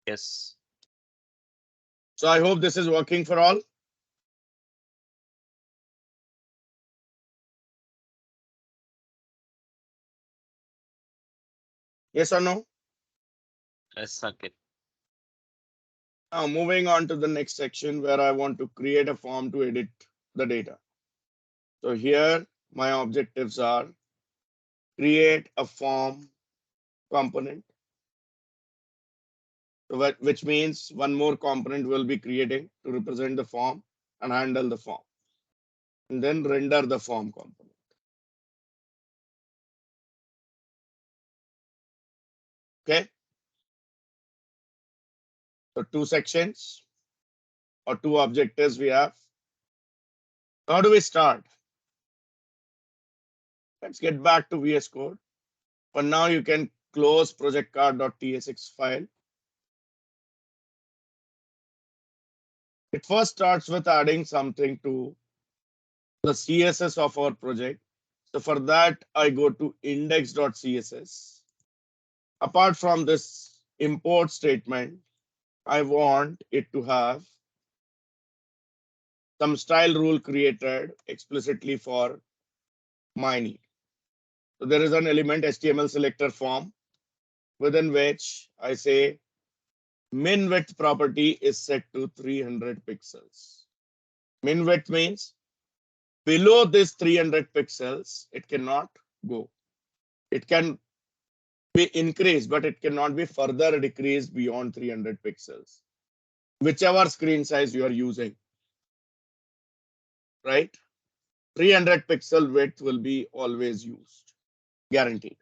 Yes. So I hope this is working for all. Yes or no? Yes, okay. Now moving on to the next section where I want to create a form to edit the data. So here my objectives are create a form component. So which means one more component will be creating to represent the form and handle the form. And then render the form component. Okay. So two sections or two objectives we have. How do we start? Let's get back to VS Code. For now, you can close project.card.tsx file. It first starts with adding something to the CSS of our project. So for that, I go to index.css. Apart from this import statement, I want it to have some style rule created explicitly for my need. So there is an element HTML selector form within which I say min width property is set to 300 pixels. Min width means below this 300 pixels, it cannot go. It can be increased, but it cannot be further decreased beyond 300 pixels, whichever screen size you are using, right? 300 pixel width will be always used, guaranteed.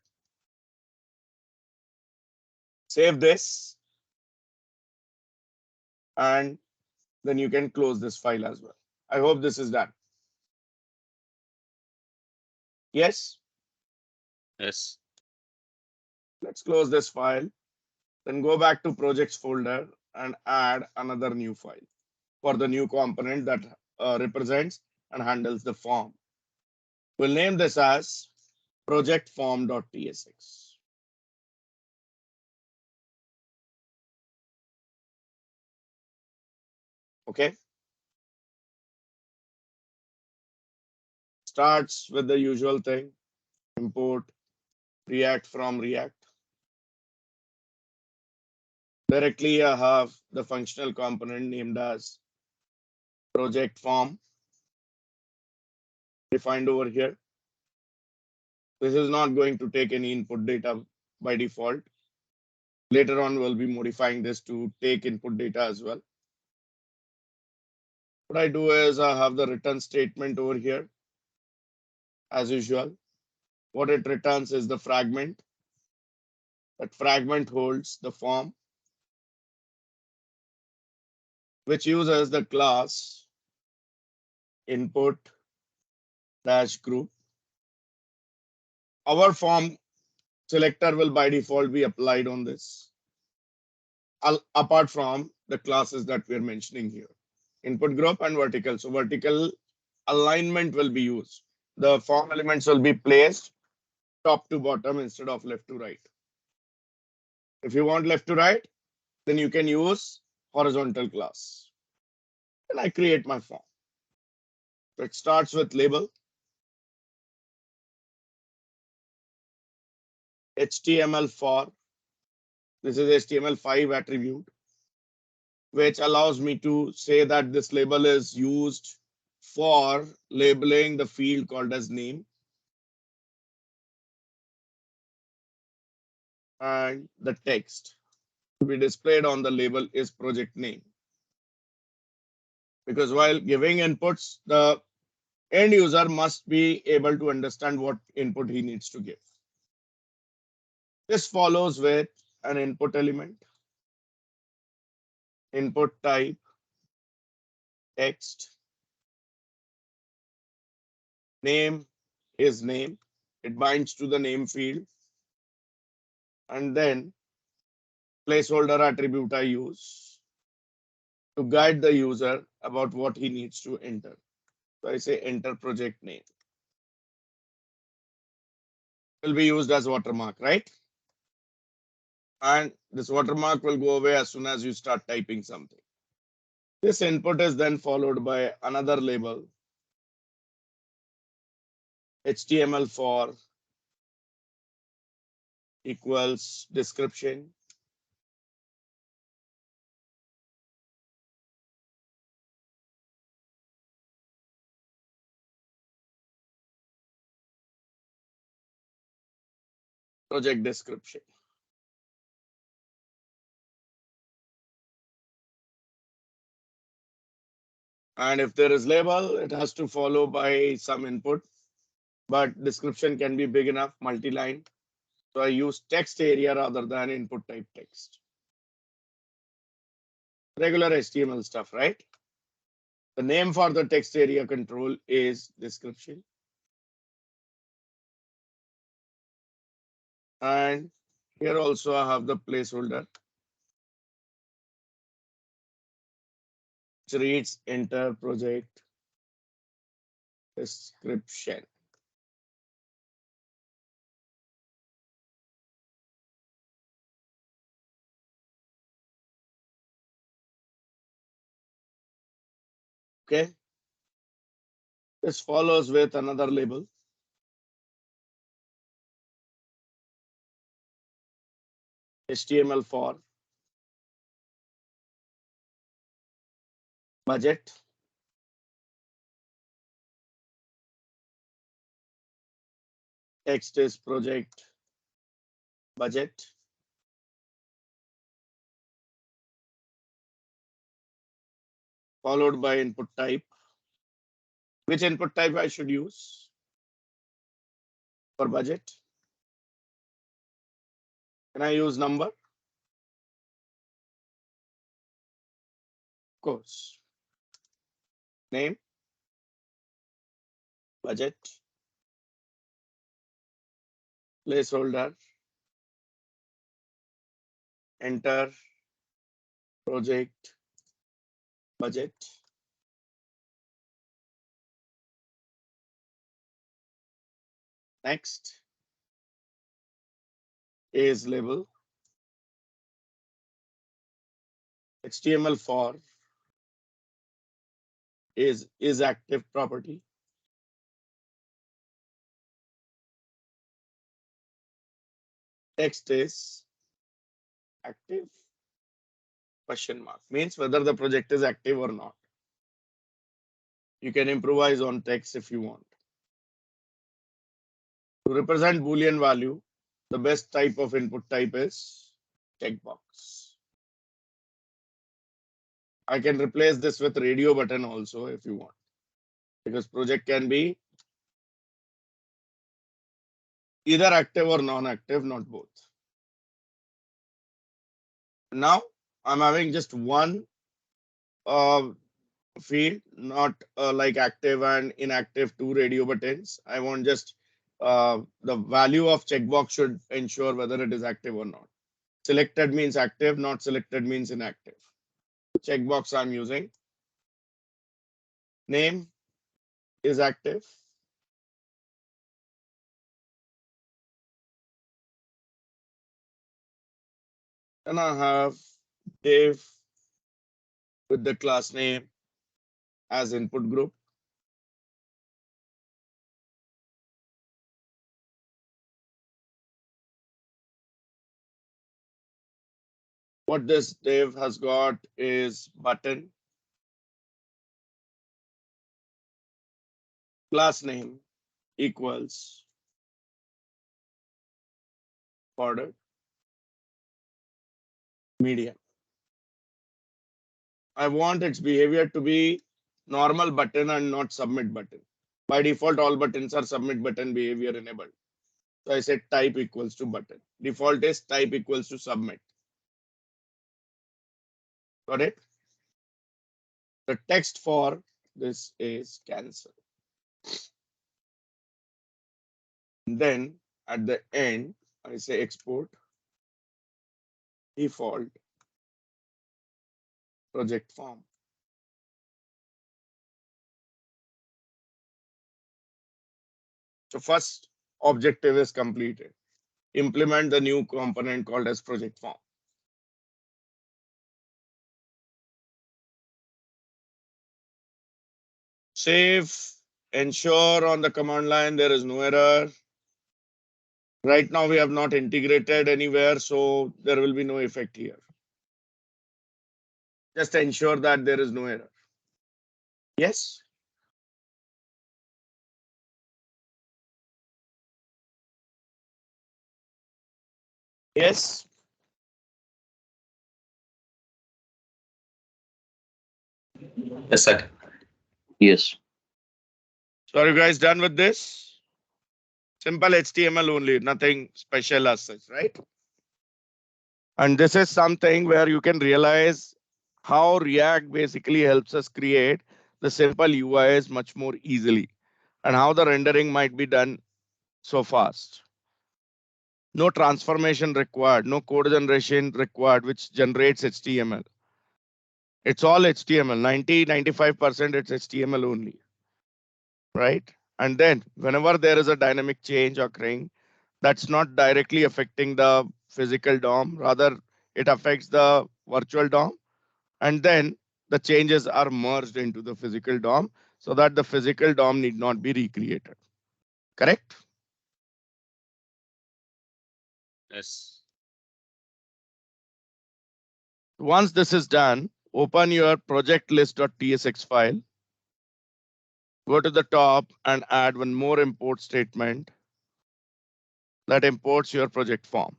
Save this, and then you can close this file as well. I hope this is done. Yes, Yes. let's close this file. Then go back to projects folder and add another new file for the new component that represents and handles the form. We'll name this as projectform.tsx. Okay. Starts with the usual thing, import React from React. Directly I have the functional component named as project form defined over here. This is not going to take any input data by default. Later on, we'll be modifying this to take input data as well. What I do is I have the return statement over here. As usual, what it returns is the fragment. That fragment holds the form, which uses the class input dash group. Our form selector will by default be applied on this, apart from the classes that we're mentioning here, input group and vertical. So vertical alignment will be used. The form elements will be placed top to bottom instead of left to right. If you want left to right, then you can use horizontal class. And I create my form. So it starts with label, HTML for, this is HTML5 attribute, which allows me to say that this label is used for labeling the field called as name. And the text to be displayed on the label is project name. Because while giving inputs, the end user must be able to understand what input he needs to give. This follows with an input element, input type, text, name is name. It binds to the name field. And then placeholder attribute I use to guide the user about what he needs to enter. So I say enter project name. Will be used as watermark, right? And this watermark will go away as soon as you start typing something. This input is then followed by another label, HTML for equals description. Project description. And if there is label, it has to follow by some input, but description can be big enough, multi-line. So I use text area rather than input type text. Regular HTML stuff, right? The name for the text area control is description. And here also I have the placeholder, which reads enter project description. Okay. This follows with another label, HTML for budget. Text is project budget. Followed by input type. Which input type I should use for budget? Can I use number? course. Name, budget, placeholder, enter, project, budget. Next is label, HTML for is active property. Text is active, question mark, means whether the project is active or not. You can improvise on text if you want. To represent Boolean value, the best type of input type is checkbox. I can replace this with radio button also if you want, because project can be either active or non-active, not both. Now I'm having just one field, not like active and inactive two radio buttons. I want just the value of checkbox should ensure whether it is active or not. Selected means active, not selected means inactive. Checkbox I'm using. Name is active. And I have div with the class name as input group. What this div has got is button, class name equals border, medium. I want its behavior to be normal button and not submit button. By default, all buttons are submit button behavior enabled. So I said type equals to button. Default is type equals to submit. Got it? The text for this is cancel. Then at the end, I say export default project form. So first objective is completed. Implement the new component called as project form. Save, ensure on the command line there is no error. Right now we have not integrated anywhere, so there will be no effect here. Just ensure that there is no error. Yes. Yes. Yes, sir. Yes. So are you guys done with this? Simple HTML only, nothing special as such, right? And this is something where you can realize how React basically helps us create the simple UIs much more easily, and how the rendering might be done so fast. No transformation required, no code generation required, which generates HTML. It's all HTML, 95% it's HTML only, right? And then whenever there is a dynamic change occurring, that's not directly affecting the physical DOM, rather it affects the virtual DOM. And then the changes are merged into the physical DOM so that the physical DOM need not be recreated. Correct? Yes. Once this is done, open your project list.tsx file. Go to the top and add one more import statement that imports your project form.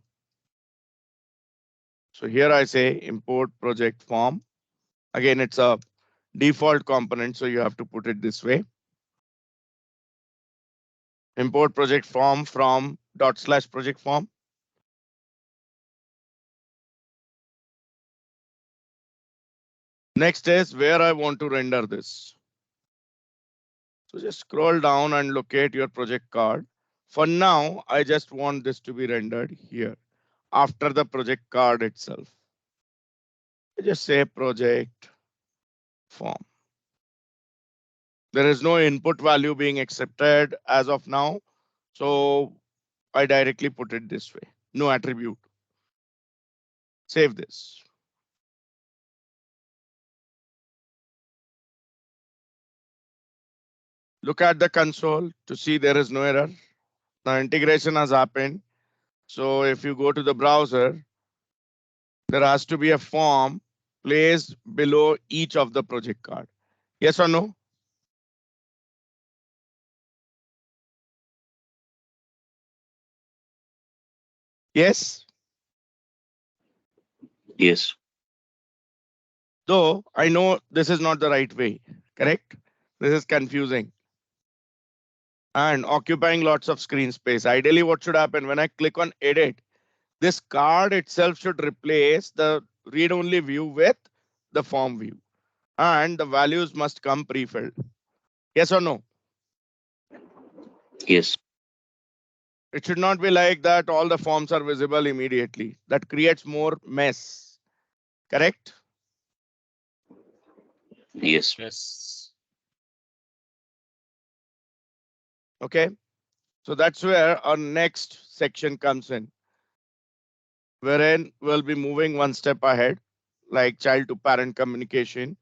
So here I say import project form. Again, it's a default component, so you have to put it this way. Import project form from /project form. Next is where I want to render this. So just scroll down and locate your project card. For now, I just want this to be rendered here after the project card itself. I just say project form. There is no input value being accepted as of now. So I directly put it this way. No attribute. Save this. Look at the console to see there is no error. The integration has happened. So if you go to the browser, there has to be a form placed below each of the project card. Yes or no? Yes. Yes. Though I know this is not the right way, correct? This is confusing and occupying lots of screen space. Ideally, what should happen when I click on edit? This card itself should replace the read-only view with the form view, and the values must come pre-filled. Yes or no? Yes. It should not be like that all the forms are visible immediately. That creates more mess. Correct? Yes. Yes. Okay. So that's where our next section comes in, wherein we'll be moving one step ahead, like child to parent communication.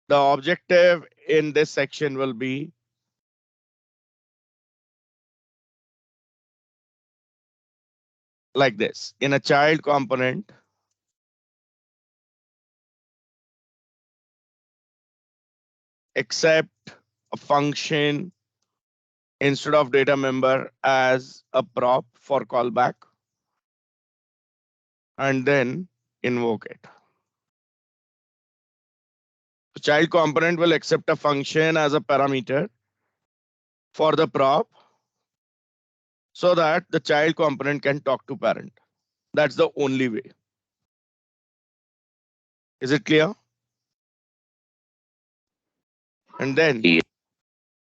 The objective in this section will be like this. In a child component, accept a function instead of data member as a prop for callback, and then invoke it. The child component will accept a function as a parameter for the prop so that the child component can talk to parent. That's the only way. Is it clear? And then Yes.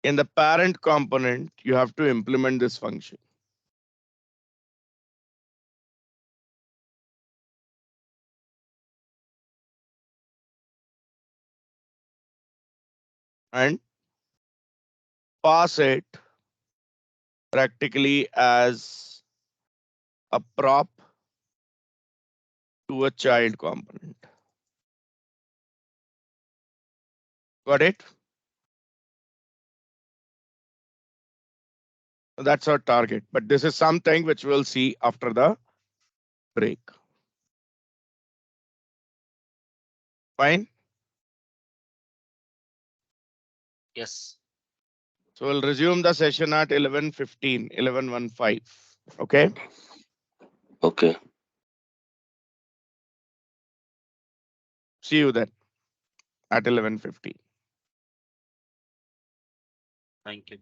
in the parent component, you have to implement this function. And pass it practically as a prop to a child component. Got it? So that's our target. But this is something which we'll see after the break. Fine. Yes. So we'll resume the session at 11:15, 11:15. Okay. Okay. See you then at 11:15. Thank you.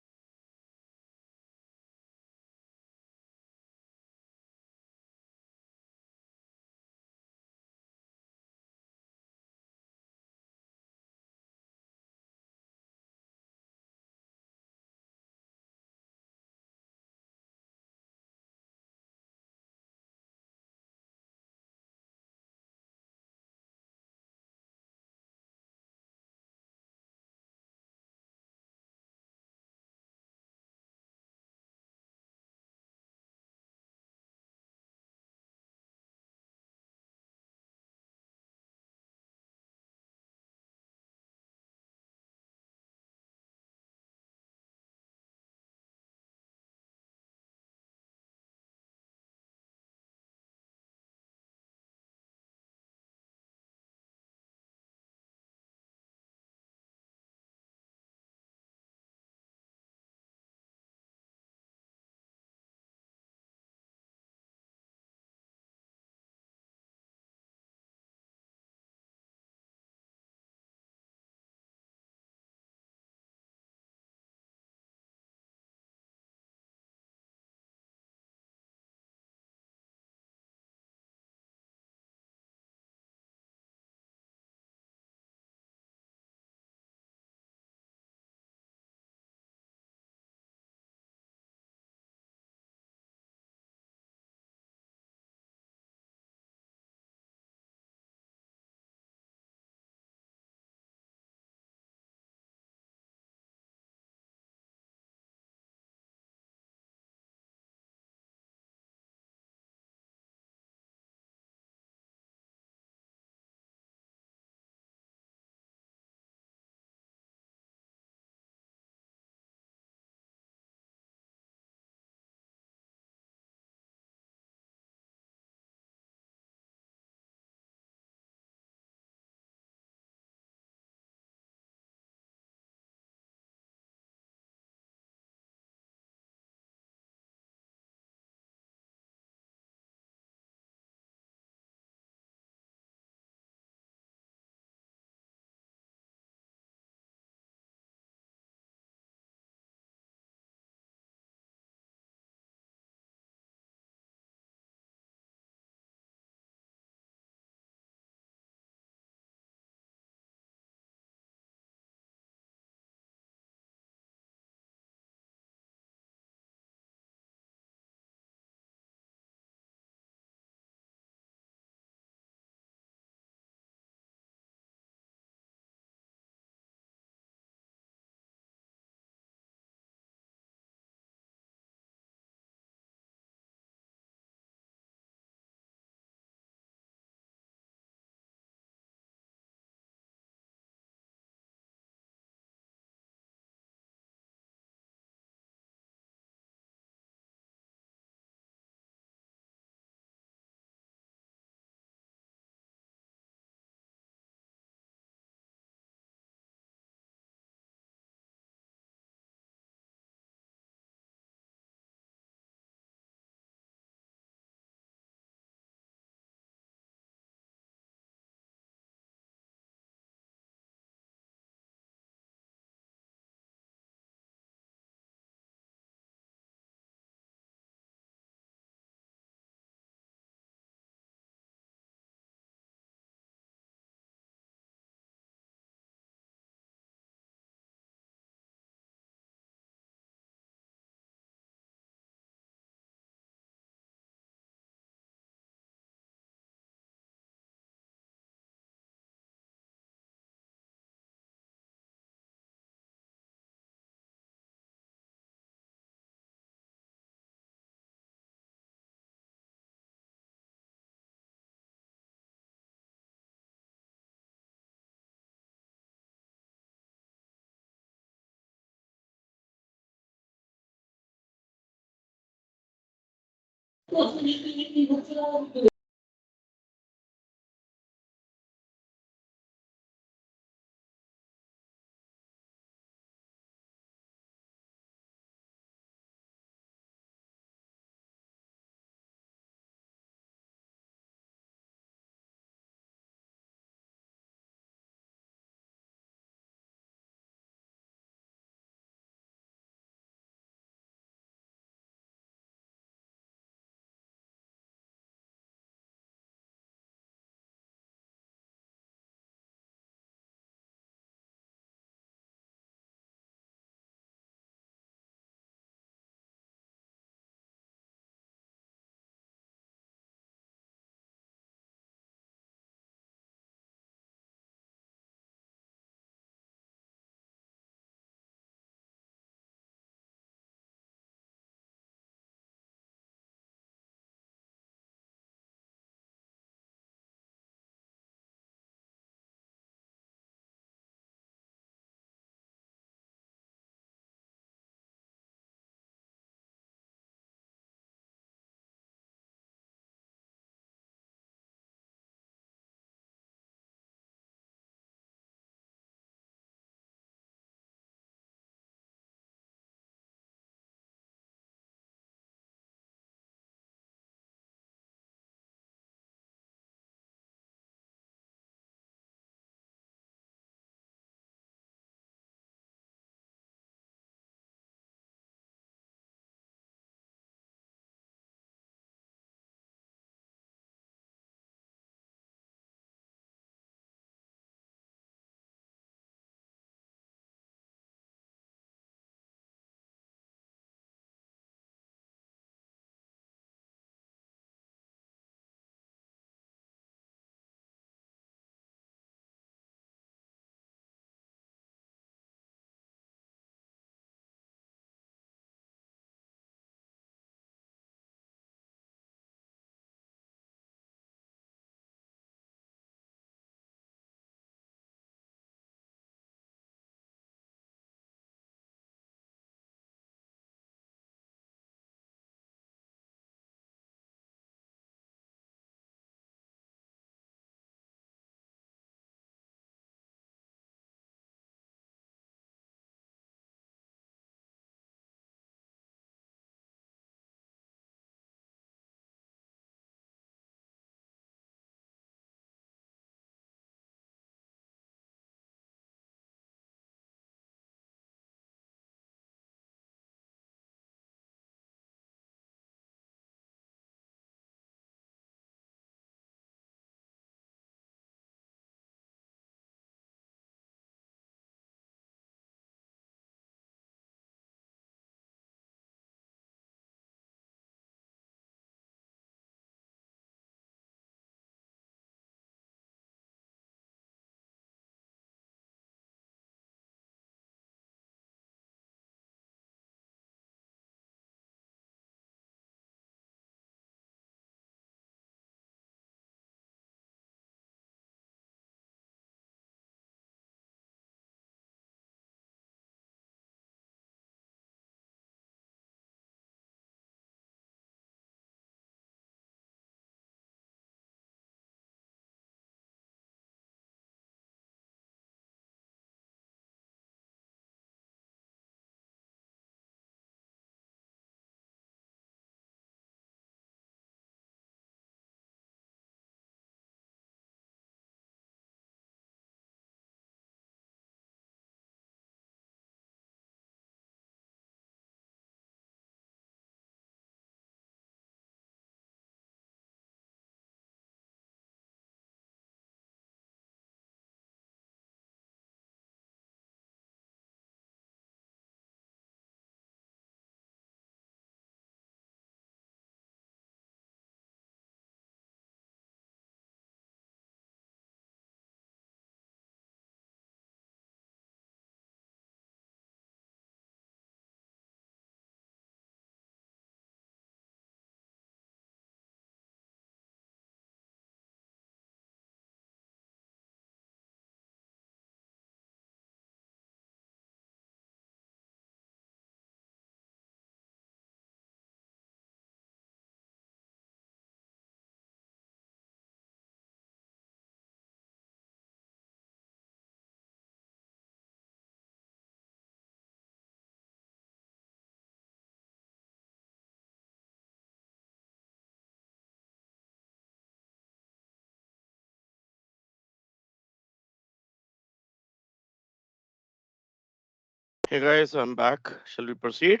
Hey guys, I'm back. Shall we proceed?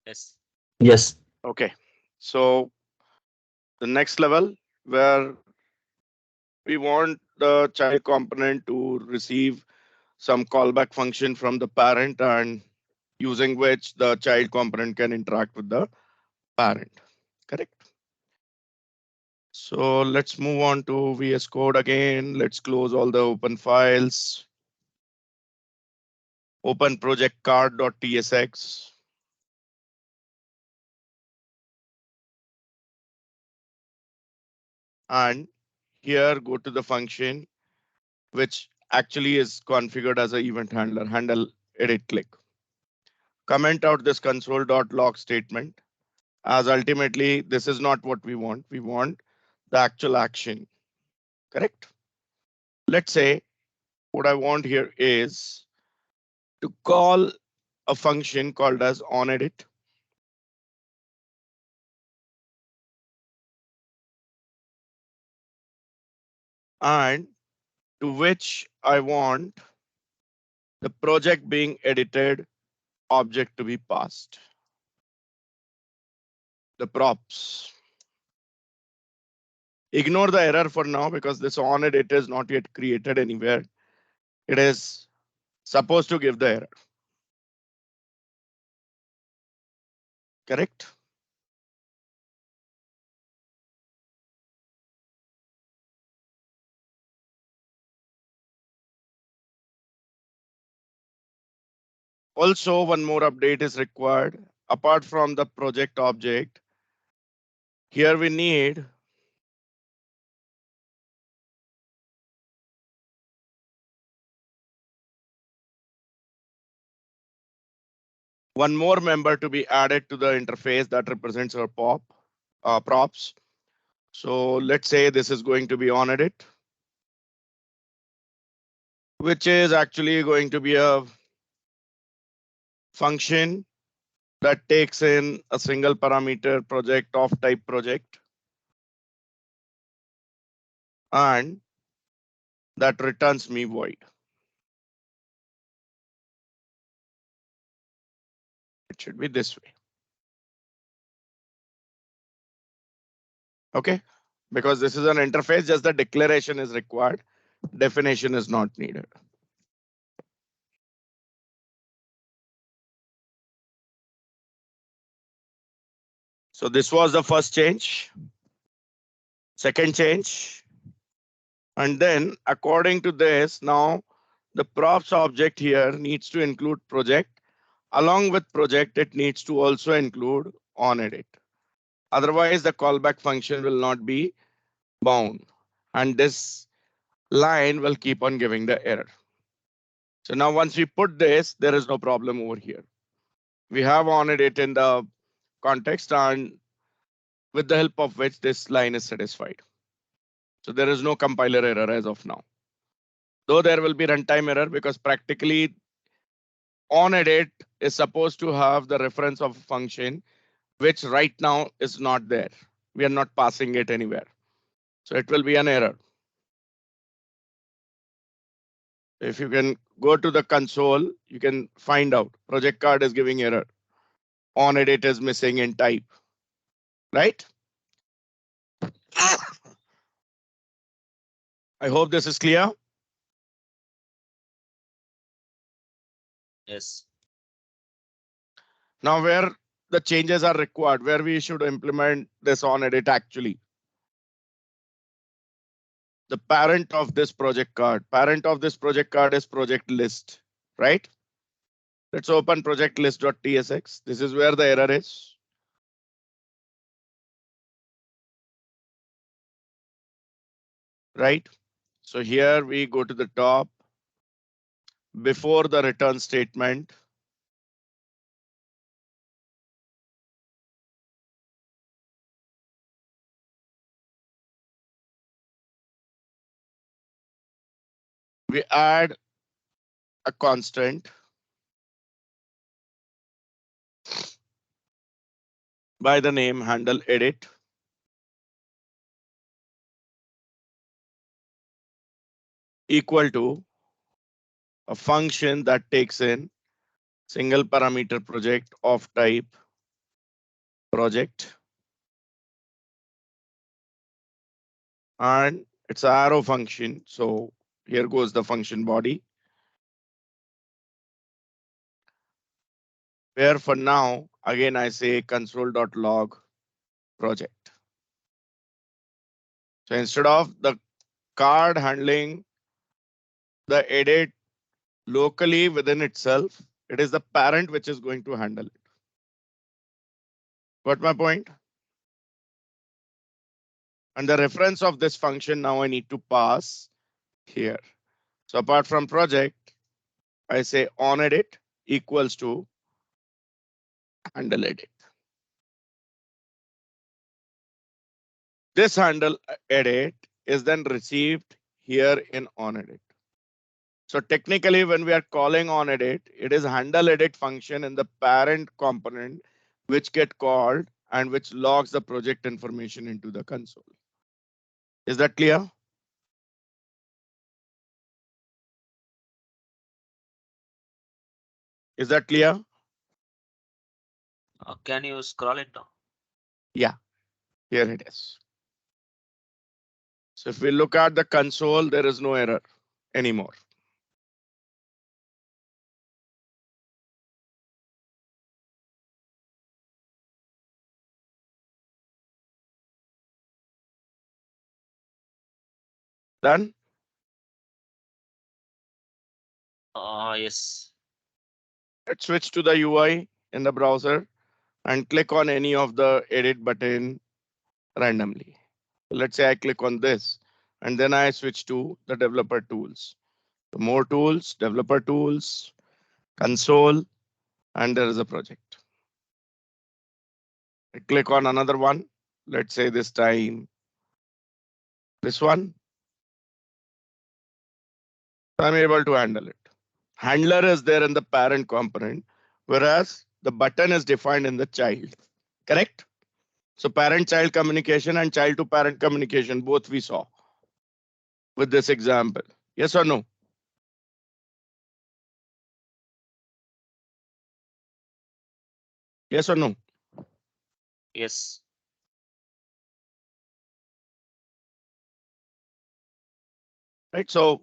Yes. Yes. Okay. So the next level where we want the child component to receive some callback function from the parent and using which the child component can interact with the parent. Correct. So let's move on to VS Code again. Let's close all the open files. Open project card.tsx. And here go to the function which actually is configured as an event handler, handle edit click. Comment out this console.log statement as ultimately this is not what we want. We want the actual action, correct? Let's say what I want here is to call a function called as onEdit. And to which I want the project being edited object to be passed. The props. Ignore the error for now because this onEdit is not yet created anywhere. It is supposed to give the error. Correct? Also, one more update is required. Apart from the project object, here we need one more member to be added to the interface that represents our props. So let's say this is going to be onEdit, which is actually going to be a function that takes in a single parameter project of type project and that returns me void. It should be this way. Okay, because this is an interface, just the declaration is required. Definition is not needed. So this was the first change. Second change. And then according to this, now the props object here needs to include project. Along with project, it needs to also include onEdit. Otherwise, the callback function will not be bound. And this line will keep on giving the error. So now once we put this, there is no problem over here. We have onEdit in the context and with the help of which this line is satisfied. So there is no compiler error as of now. Though there will be runtime error because practically onEdit is supposed to have the reference of a function, which right now is not there. We are not passing it anywhere. So it will be an error. If you can go to the console, you can find out project card is giving error. onEdit is missing in type, right? I hope this is clear. Yes. Now where the changes are required, where we should implement this onEdit actually. The parent of this project card. Parent of this project card is project list, right? Let's open project list.tsx. This is where the error is. Right? So here we go to the top before the return statement. We add a constant by the name handle edit. equal to a function that takes in single parameter project of type project, and it's an arrow function. So here goes the function body, where for now, again, I say console.log project. So instead of the card handling the edit locally within itself, it is the parent which is going to handle it. Got my point? And the reference of this function now I need to pass here. So apart from project, I say on edit equals to handle edit. This handle edit is then received here in on edit. So technically, when we are calling on edit, it is handle edit function in the parent component which get called and which logs the project information into the console. Is that clear? Is that clear? Can you scroll it down? Yeah, here it is. So if we look at the console, there is no error anymore. Done? Yes. Let's switch to the UI in the browser and click on any of the edit button randomly. Let's say I click on this and then I switch to the developer tools. So more tools, developer tools, console, and there is a project. I click on another one. Let's say this time this one. I'm able to handle it. Handler is there in the parent component, whereas the button is defined in the child. Correct? So parent-child communication and child-to-parent communication, both we saw with this example. Yes or no? Yes or no? Yes. Right. So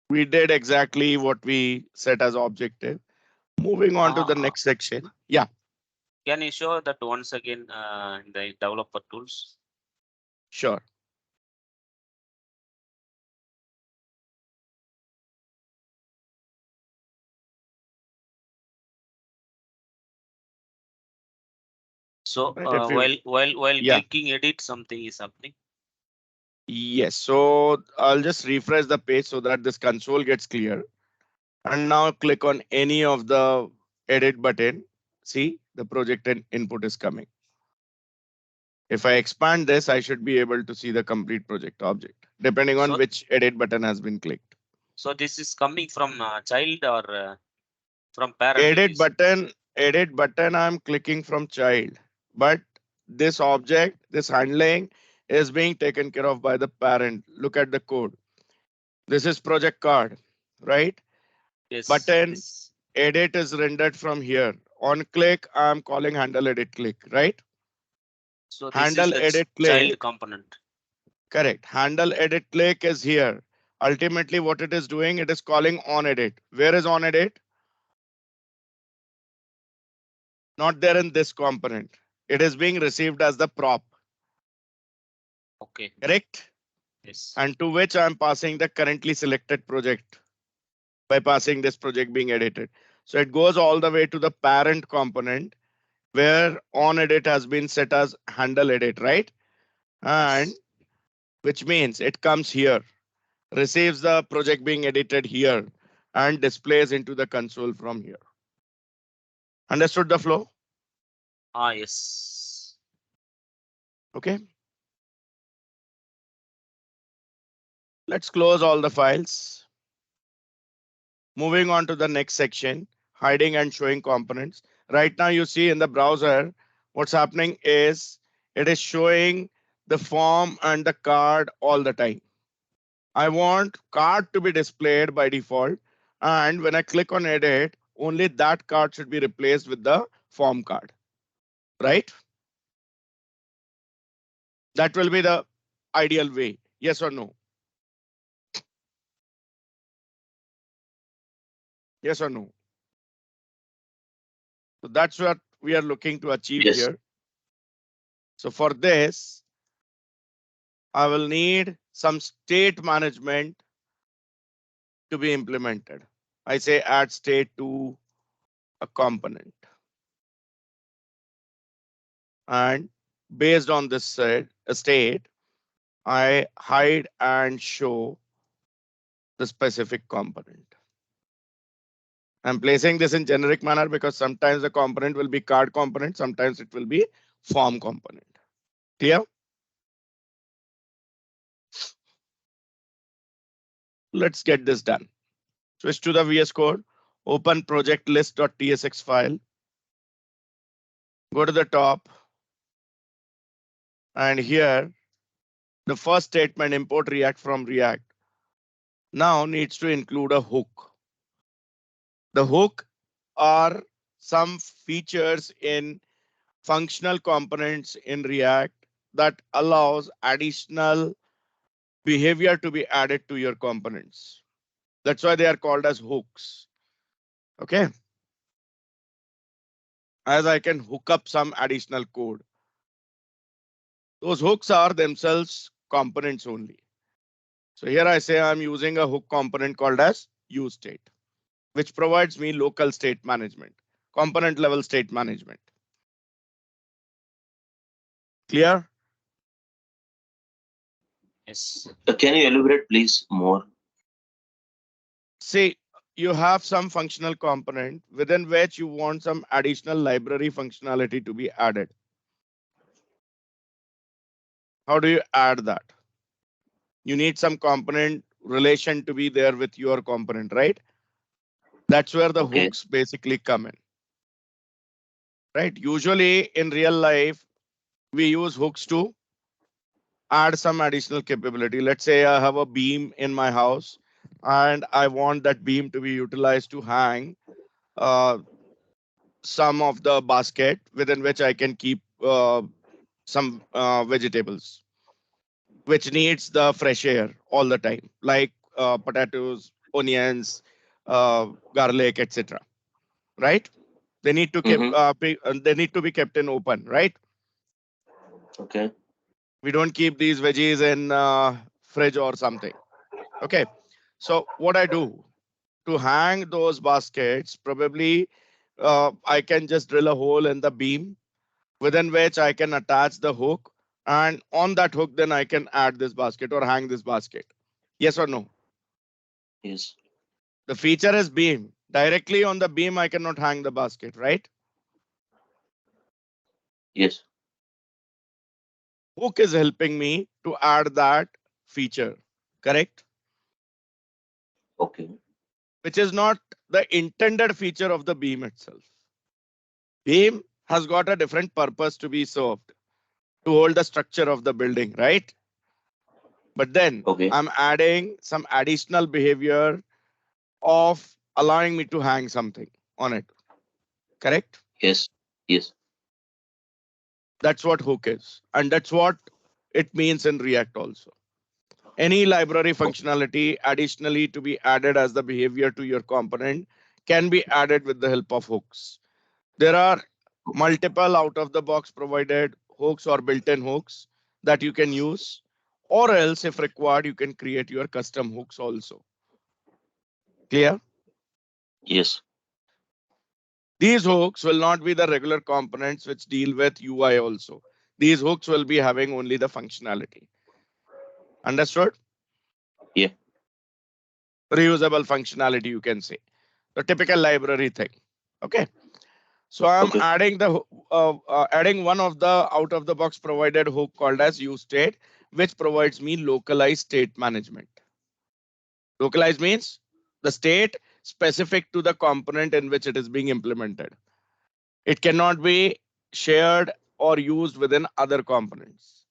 we did exactly what we set as objective. Moving on to the next section. Yeah, Can you show that once again in the developer tools? sure. So Right. If you, while yeah, clicking edit, something is happening. yes. So I'll just refresh the page so that this console gets clear. And now click on any of the edit button. See, the project and input is coming. If I expand this, I should be able to see the complete project object, depending on So which edit button has been clicked. so this is coming from child or from parent? It is. Edit button, I'm clicking from child, but this object, this handling is being taken care of by the parent. Look at the code. This is project card, right? Yes. Button Yes. edit is rendered from here. On click, I'm calling handle edit click, right? So this is Handle the edit child click, component. correct. Handle edit click is here. Ultimately, what it is doing, it is calling on edit. Where is on edit? Not there in this component. It is being received as the prop, Okay. correct? Yes. And to which I'm passing the currently selected project by passing this project being edited. So it goes all the way to the parent component where on edit has been set as handle edit, right? And Yes. which means it comes here, receives the project being edited here and displays into the console from here. Understood the flow? Yes. Okay. Let's close all the files. Moving on to the next section, hiding and showing components. Right now you see in the browser, what's happening is it is showing the form and the card all the time. I want card to be displayed by default. And when I click on edit, only that card should be replaced with the form card, right? That will be the ideal way. Yes or no? Yes or no? So that's what we are looking to achieve Yes. here. So for this, I will need some state management to be implemented. I say add state to a component. And based on this state, I hide and show the specific component. I'm placing this in generic manner because sometimes the component will be card component, sometimes it will be form component. Clear? Let's get this done. Switch to the VS Code, open project list.tsx file, go to the top, and here the first statement, import React from React, now needs to include a hook. The hook are some features in functional components in React that allows additional behavior to be added to your components. That's why they are called as hooks. Okay. As I can hook up some additional code. Those hooks are themselves components only. So here I say I'm using a hook component called as useState, which provides me local state management, component level state management. Clear? Yes. Can you elaborate, please, more? Say you have some functional component within which you want some additional library functionality to be added. How do you add that? You need some component relation to be there with your component, right? That's where the Okay. hooks basically come in. Right? Usually in real life, we use hooks to add some additional capability. Let's say I have a beam in my house and I want that beam to be utilized to hang some of the basket within which I can keep some vegetables, which needs the fresh air all the time, like potatoes, onions, garlic, etc. Right? They need to keep Mm-hmm. they need to be kept in open, right? Okay. We don't keep these veggies in fridge or something. Okay. So what I do to hang those baskets, probably I can just drill a hole in the beam within which I can attach the hook, and on that hook, then I can add this basket or hang this basket. Yes or no? Yes. The feature is beam. Directly on the beam, I cannot hang the basket, right? Yes. Hook is helping me to add that feature, correct? Okay. Which is not the intended feature of the beam itself. Beam has got a different purpose to be served, to hold the structure of the building, right? But then Okay. I'm adding some additional behavior of allowing me to hang something on it, correct? Yes. Yes. That's what hook is. And that's what it means in React also. Any library functionality additionally to be added as the behavior to your component can be added with the help of hooks. There are multiple out of the box provided hooks or built-in hooks that you can use, or else if required, you can create your custom hooks also. Clear? Yes. These hooks will not be the regular components which deal with UI also. These hooks will be having only the functionality. Understood? Yeah. Reusable functionality, you can say. The typical library thing. Okay. So I'm Okay. adding adding one of the out of the box provided hook called as useState, which provides me localized state management. Localized means the state specific to the component in which it is being implemented. It cannot be shared or used within other components.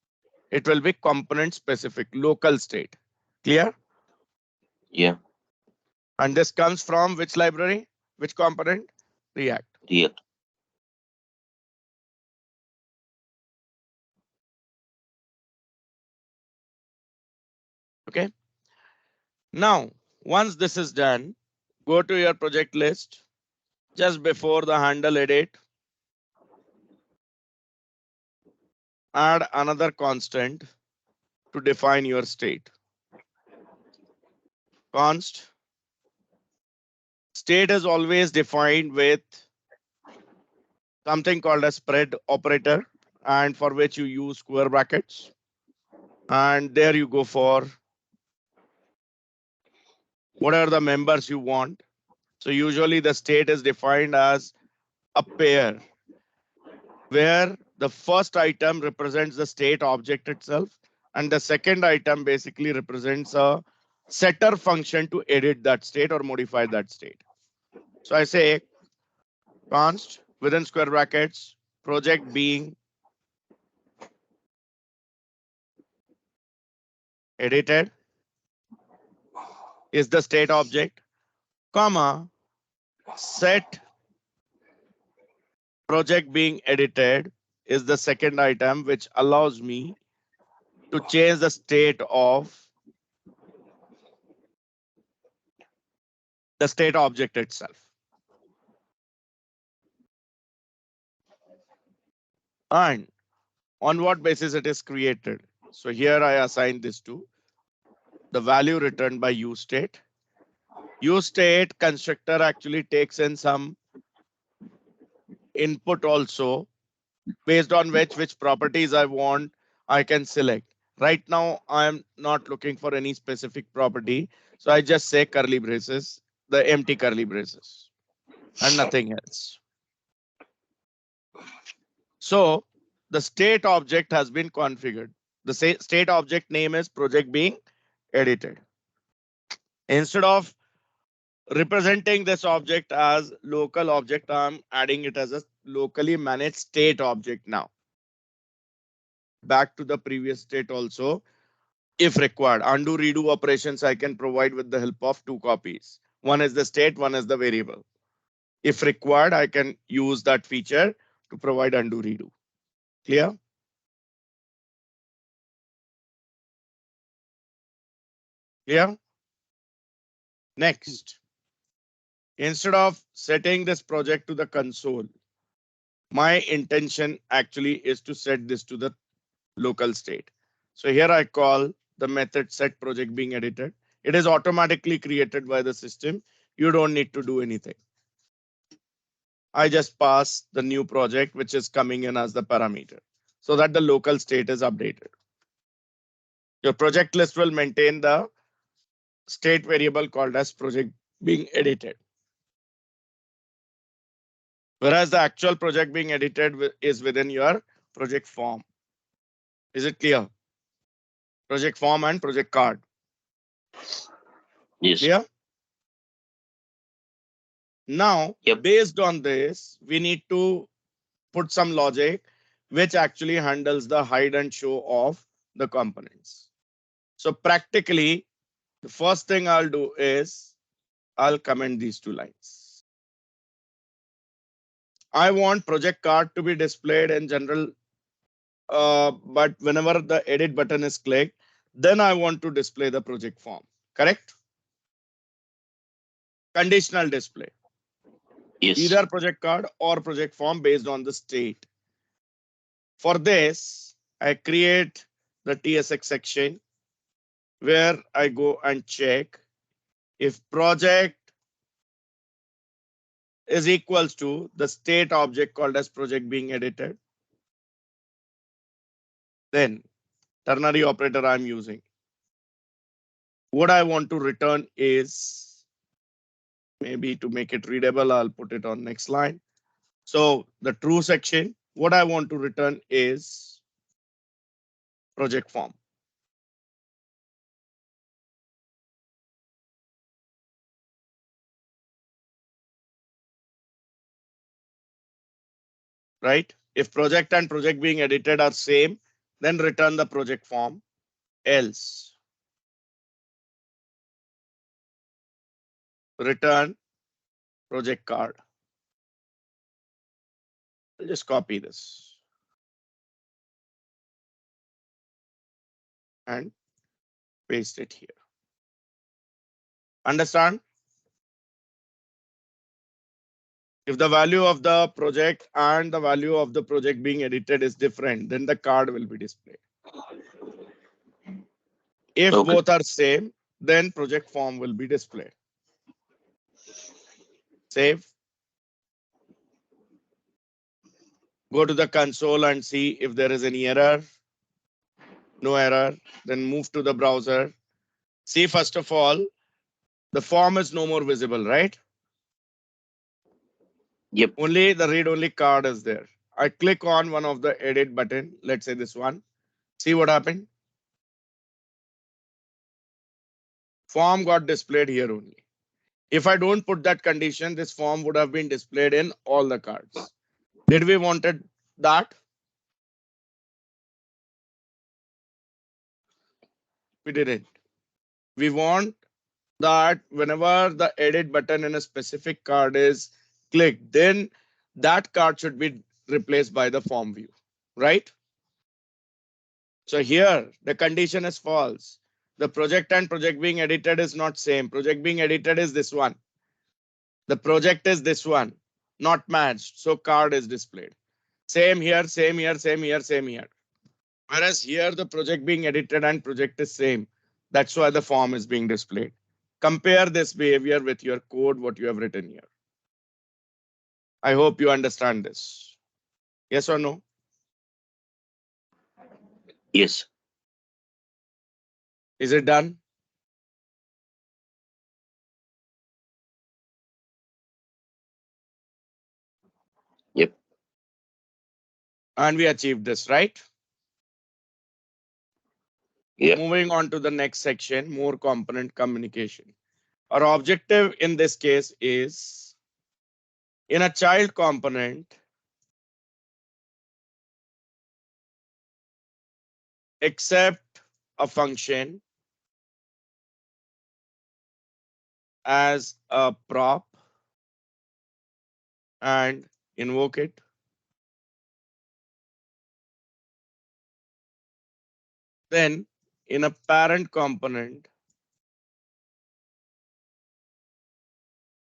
It will be component specific, local state. Clear? Yeah. And this comes from which library? Which component? React. React. Okay. Now, once this is done, go to your project list just before the handle edit. Add another constant to define your state. Const state is always defined with something called a spread operator, and for which you use square brackets. And there you go for what are the members you want. So usually the state is defined as a pair where the first item represents the state object itself and the second item basically represents a setter function to edit that state or modify that state. So I say const within square brackets project being edited is the state object, comma set project being edited is the second item which allows me to change the state of the state object itself. And on what basis it is created. So here I assign this to the value returned by useState. useState constructor actually takes in some input also based on which properties I want, I can select. Right now, I'm not looking for any specific property. So I just say curly braces, the empty curly braces and nothing else. So the state object has been configured. The state object name is project being edited. Instead of representing this object as local object, I'm adding it as a locally managed state object now. Back to the previous state also. If required, undo redo operations I can provide with the help of two copies. One is the state, one is the variable. If required, I can use that feature to provide undo redo. Clear? Clear? Next, instead of setting this project to the console, my intention actually is to set this to the local state. So here I call the method set project being edited. It is automatically created by the system. You don't need to do anything. I just pass the new project which is coming in as the parameter so that the local state is updated. Your project list will maintain the state variable called as project being edited. Whereas the actual project being edited is within your project form. Is it clear? Project form and project card. Yes. Clear? Now, Yep. based on this, we need to put some logic which actually handles the hide and show of the components. So practically, the first thing I'll do is I'll comment these two lines. I want project card to be displayed in general, but whenever the edit button is clicked, then I want to display the project form. Correct? Conditional display. Yes. Either project card or project form based on the state. For this, I create the TSX section where I go and check if project is equals to the state object called as project being edited. Then ternary operator I'm using. What I want to return is, maybe to make it readable, I'll put it on next line. So the true section, what I want to return is project form. Right? If project and project being edited are same, then return the project form. Else, return project card. I'll just copy this and paste it here. Understand? If the value of the project and the value of the project being edited is different, then the card will be displayed. If Okay. both are same, then project form will be displayed. Save. Go to the console and see if there is any error. No error. Then move to the browser. See, first of all, the form is no more visible, right? Yep. Only the read-only card is there. I click on one of the edit button. Let's say this one. See what happened? Form got displayed here only. If I don't put that condition, this form would have been displayed in all the cards. Did we wanted that? We didn't. We want that whenever the edit button in a specific card is clicked, then that card should be replaced by the form view, right? So here the condition is false. The project and project being edited is not same. Project being edited is this one. The project is this one, not matched. So card is displayed. Same here, same here, same here, same here. Whereas here the project being edited and project is same. That's why the form is being displayed. Compare this behavior with your code, what you have written here. I hope you understand this. Yes or no? Yes. Is it done? Yep. And we achieved this, right? Yeah. Moving on to the next section, more component communication. Our objective in this case is in a child component, accept a function as a prop and invoke it. Then in a parent component,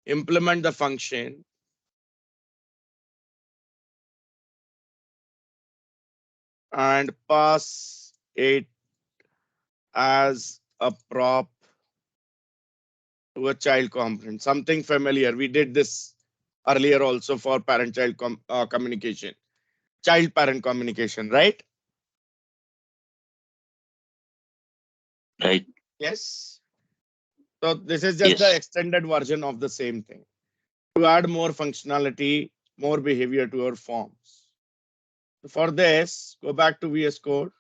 implement the function and pass it as a prop to a child component. Something familiar. We did this earlier also for parent-child communication, child-parent communication, right? Right. Yes. So this is just the Yes. extended version of the same thing. To add more functionality, more behavior to our forms. For this, go back to VS Code,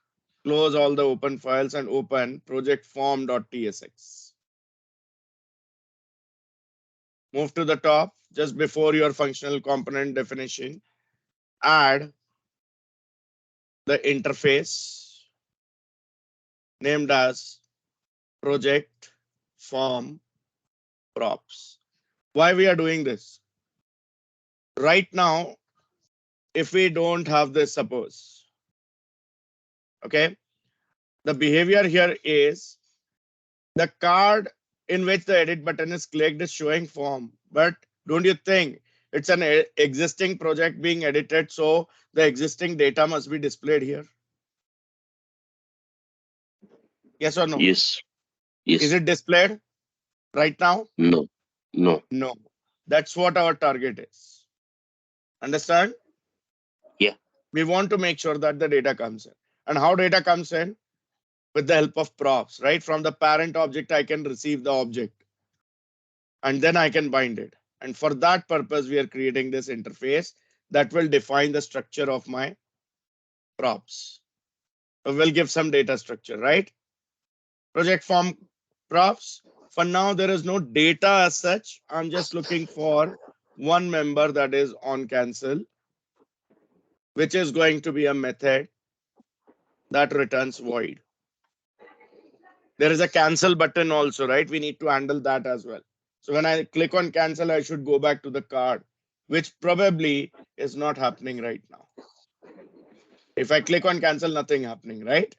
close all the open files and open project form.tsx. Move to the top, just before your functional component definition, add the interface named as project form props. Why we are doing this? Right now, if we don't have this, suppose, okay, the behavior here is the card in which the edit button is clicked is showing form, but don't you think it's an existing project being edited, so the existing data must be displayed here? Yes or no? Yes. Yes. Is it displayed right now? No. No. No. That's what our target is. Understand? Yeah. We want to make sure that the data comes in. And how data comes in? With the help of props, right? From the parent object, I can receive the object and then I can bind it. And for that purpose, we are creating this interface that will define the structure of my props. So we'll give some data structure, right? Project form props. For now, there is no data as such. I'm just looking for one member that is on cancel, which is going to be a method that returns void. There is a cancel button also, right? We need to handle that as well. So when I click on cancel, I should go back to the card, which probably is not happening right now. If I click on cancel, nothing happening, right?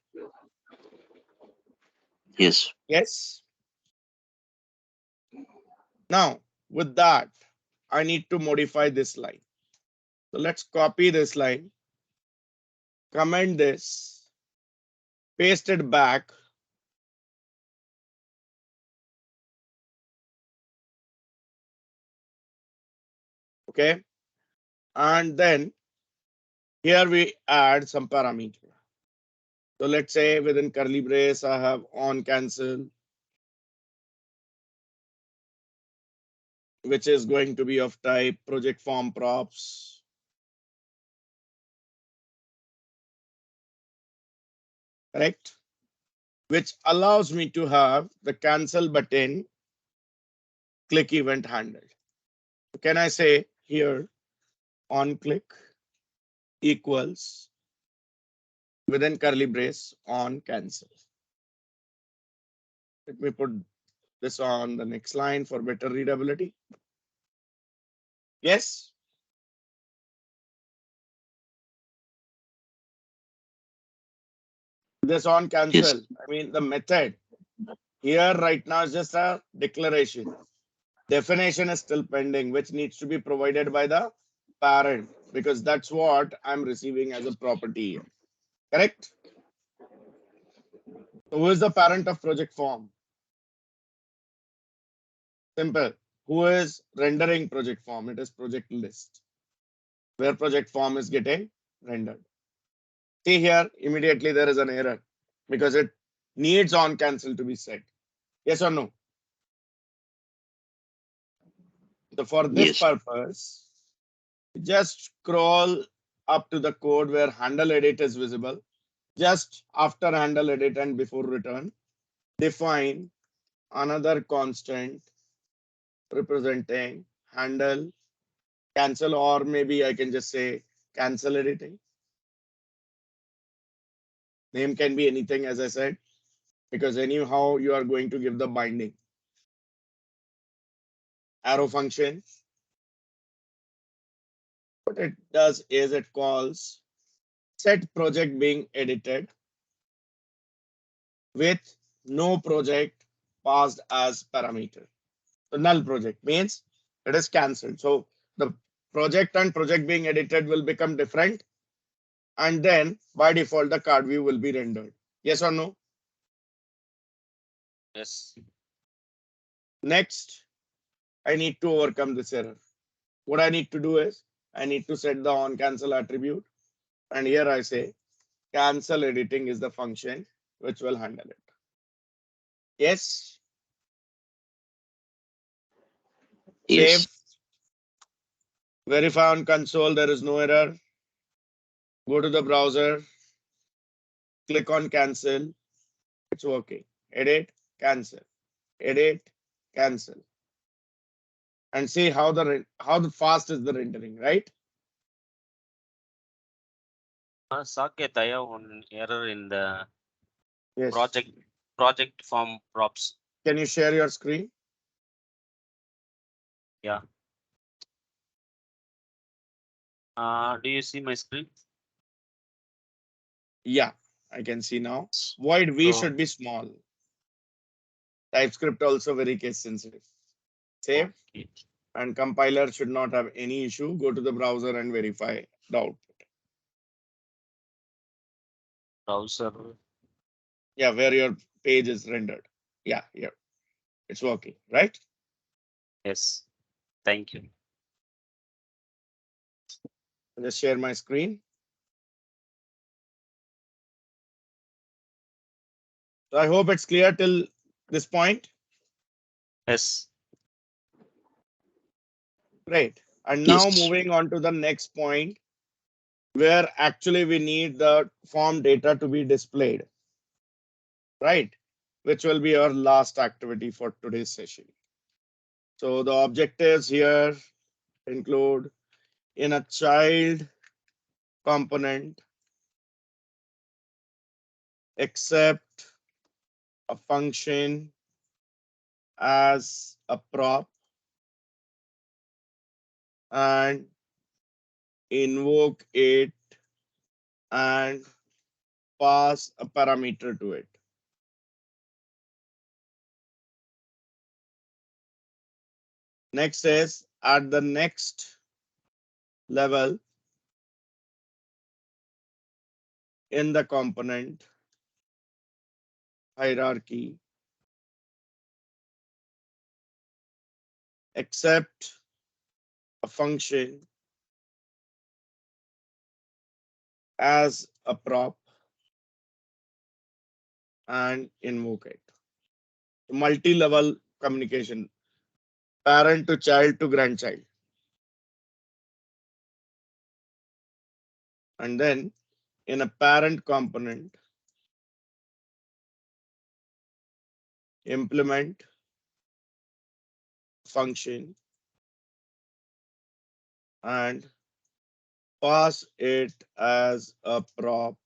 Yes. Yes. Now, with that, I need to modify this line. So let's copy this line, comment this, paste it back. Okay. And then here we add some parameter. So let's say within curly brace, I have on cancel, which is going to be of type project form props. Correct? Which allows me to have the cancel button click event handled. So can I say here on click equals within curly brace on cancel. Let me put this on the next line for better readability. Yes. This on cancel. Yes. I mean, the method here right now is just a declaration. Definition is still pending, which needs to be provided by the parent because that's what I'm receiving as a property here. Correct? So who is the parent of project form? Simple. Who is rendering project form? It is project list, where project form is getting rendered. See here, immediately there is an error because it needs on cancel to be set. Yes or no? So for this Yes. purpose, just scroll up to the code where handle edit is visible. Just after handle edit and before return, define another constant representing handle cancel, or maybe I can just say cancel editing. Name can be anything, as I said, because anyhow you are going to give the binding. Arrow function, what it does is it calls set project being edited with no project passed as parameter. So null project means it is cancelled. So the project and project being edited will become different. And then by default, the card view will be rendered. Yes or no? Yes. Next, I need to overcome this error. What I need to do is I need to set the on cancel attribute. And here I say cancel editing is the function which will handle it. Yes. Save. Yes. Verify on console. There is no error. Go to the browser. Click on cancel. It's working. Edit, cancel. Edit, cancel. And see how the fast is the rendering, right? Saket, I have one error in the Yes. project form props. Can you share your screen? Yeah. Do you see my screen? Yeah, I can see now. Void V So, should be small. TypeScript also very case sensitive. Save, okay. and compiler should not have any issue. Go to the browser and verify the output. Browser. Yeah, where your page is rendered. Yeah, yeah, it's working, right? Yes. Thank you. I'll just share my screen. So I hope it's clear till this point. Yes. Great. And now Yes. moving on to the next point, where actually we need the form data to be displayed, right? Which will be our last activity for today's session. So the objectives here include in a child component, accept a function as a prop and invoke it and pass a parameter to it. Next is at the next level in the component hierarchy, accept a function as a prop and invoke it. Multi-level communication, parent to child to grandchild. And then in a parent component, implement function and pass it as a prop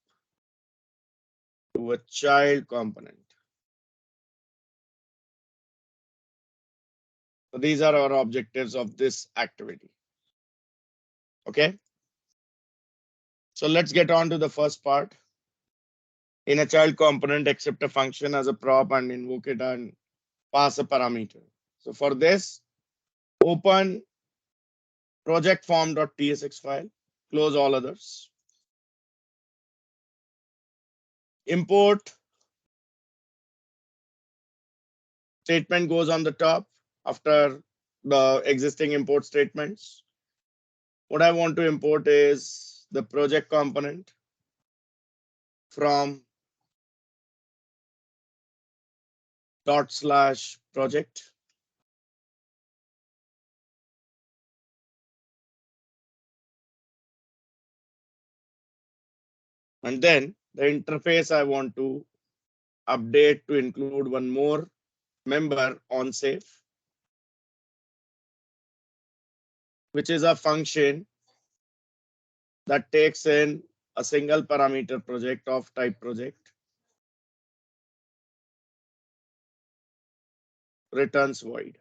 to a child component. So these are our objectives of this activity. Okay. So let's get on to the first part. In a child component, accept a function as a prop and invoke it and pass a parameter. So for this, open project form.tsx file, close all others. Import statement goes on the top after the existing import statements. What I want to import is the project component from /project. And then the interface I want to update to include one more member on safe, which is a function that takes in a single parameter project of type project, returns void.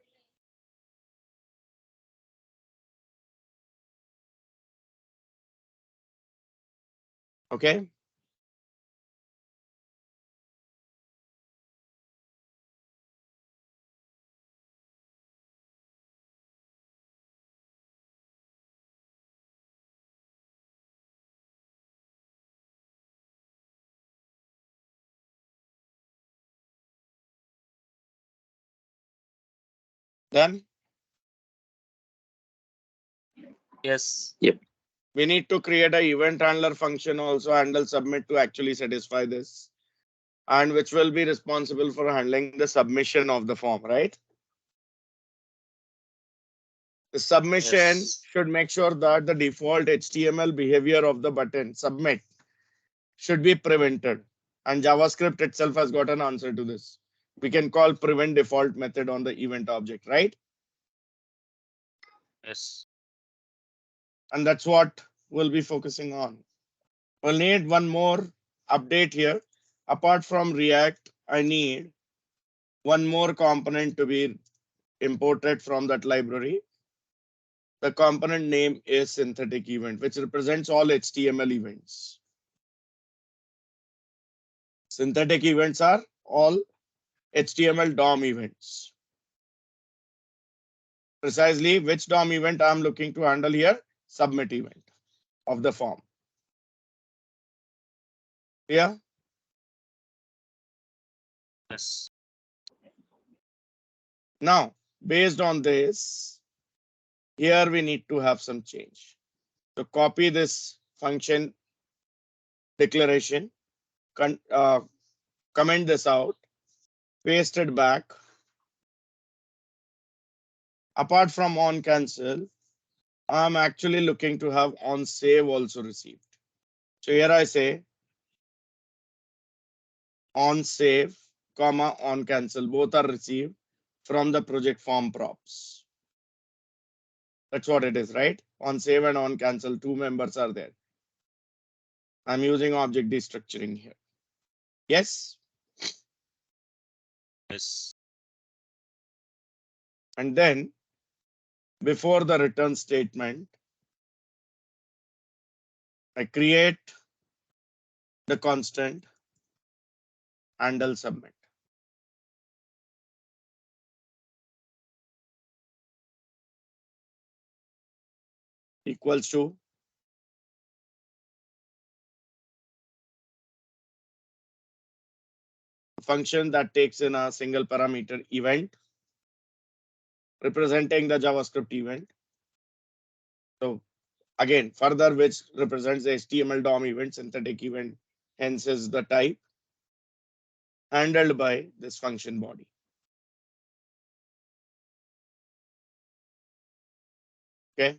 Okay. Then Yes. Yep. we need to create an event handler function also handle submit to actually satisfy this, and which will be responsible for handling the submission of the form, right? The submission Yes. should make sure that the default HTML behavior of the button submit should be prevented. And JavaScript itself has got an answer to this. We can call prevent default method on the event object, right? Yes. And that's what we'll be focusing on. We'll need one more update here. Apart from React, I need one more component to be imported from that library. The component name is synthetic event, which represents all HTML events. Synthetic events are all HTML DOM events. Precisely which DOM event I'm looking to handle here? Submit event of the form. Yeah. Yes. Now, based on this, here we need to have some change. So copy this function declaration, comment this out, paste it back. Apart from on cancel, I'm actually looking to have on save also received. So here I say on save, comma on cancel, both are received from the project form props. That's what it is, right? On save and on cancel, two members are there. I'm using object destructuring here. Yes. Yes. And then before the return statement, I create the constant handle submit. Equals to a function that takes in a single parameter event representing the JavaScript event. So again, further, which represents the HTML DOM event, synthetic event, hence is the type handled by this function body. Okay.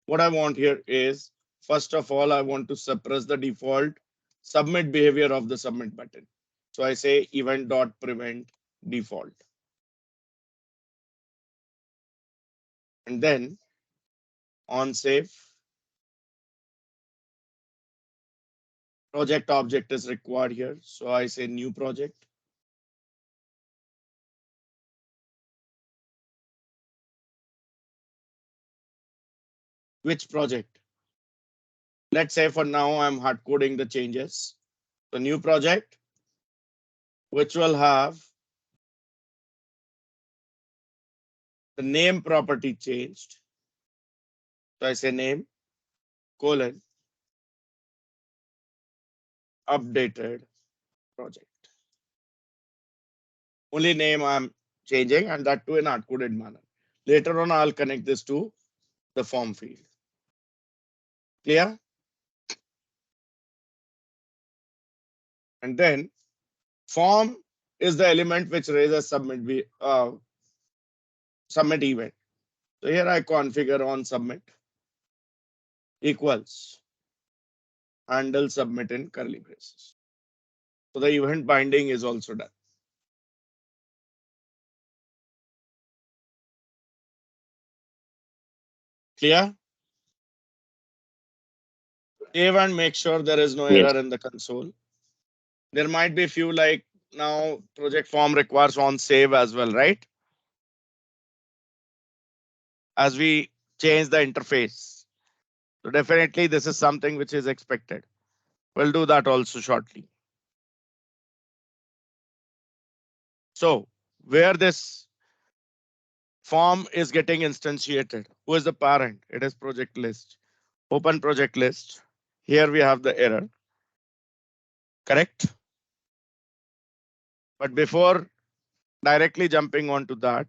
What I want here is, first of all, I want to suppress the default submit behavior of the submit button. So I say event.prevent default. And then on save, project object is required here. So I say new project. Which project? Let's say for now, I'm hard coding the changes. The new project, which will have the name property changed. So I say name colon updated project. Only name I'm changing, and that too in hard-coded manner. Later on, I'll connect this to the form field. Clear? And then form is the element which raises submit event. So here I configure on submit equals handle submit in curly braces. So the event binding is also done. Clear? Save and make sure there is no Yes. error in the console. There might be few like now project form requires on save as well, right? As we change the interface. So definitely this is something which is expected. We'll do that also shortly. So where this form is getting instantiated, who is the parent? It is project list. Open project list. Here we have the error. Correct? But before directly jumping onto that,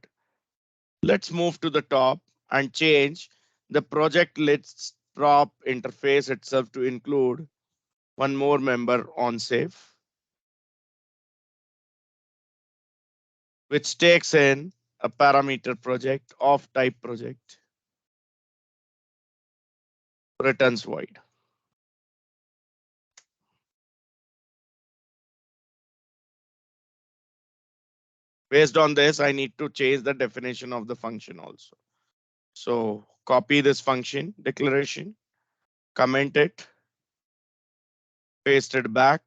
let's move to the top and change the project list prop interface itself to include one more member on save, which takes in a parameter project of type project, returns void. Based on this, I need to change the definition of the function also. So copy this function declaration, comment it, paste it back.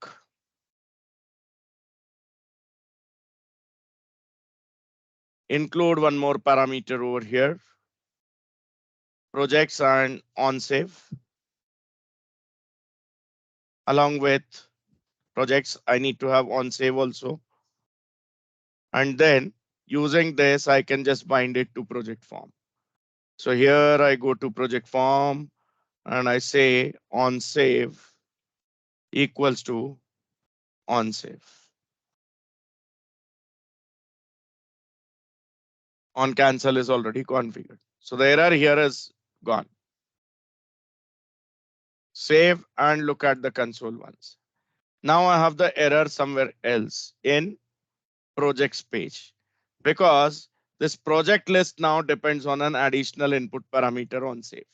Include one more parameter over here, projects and on save. Along with projects, I need to have on save also. And then using this, I can just bind it to project form. So here I go to project form and I say on save equals to on save. On cancel is already configured. So the error here is gone. Save and look at the console once. Now I have the error somewhere else in projects page because this project list now depends on an additional input parameter on save.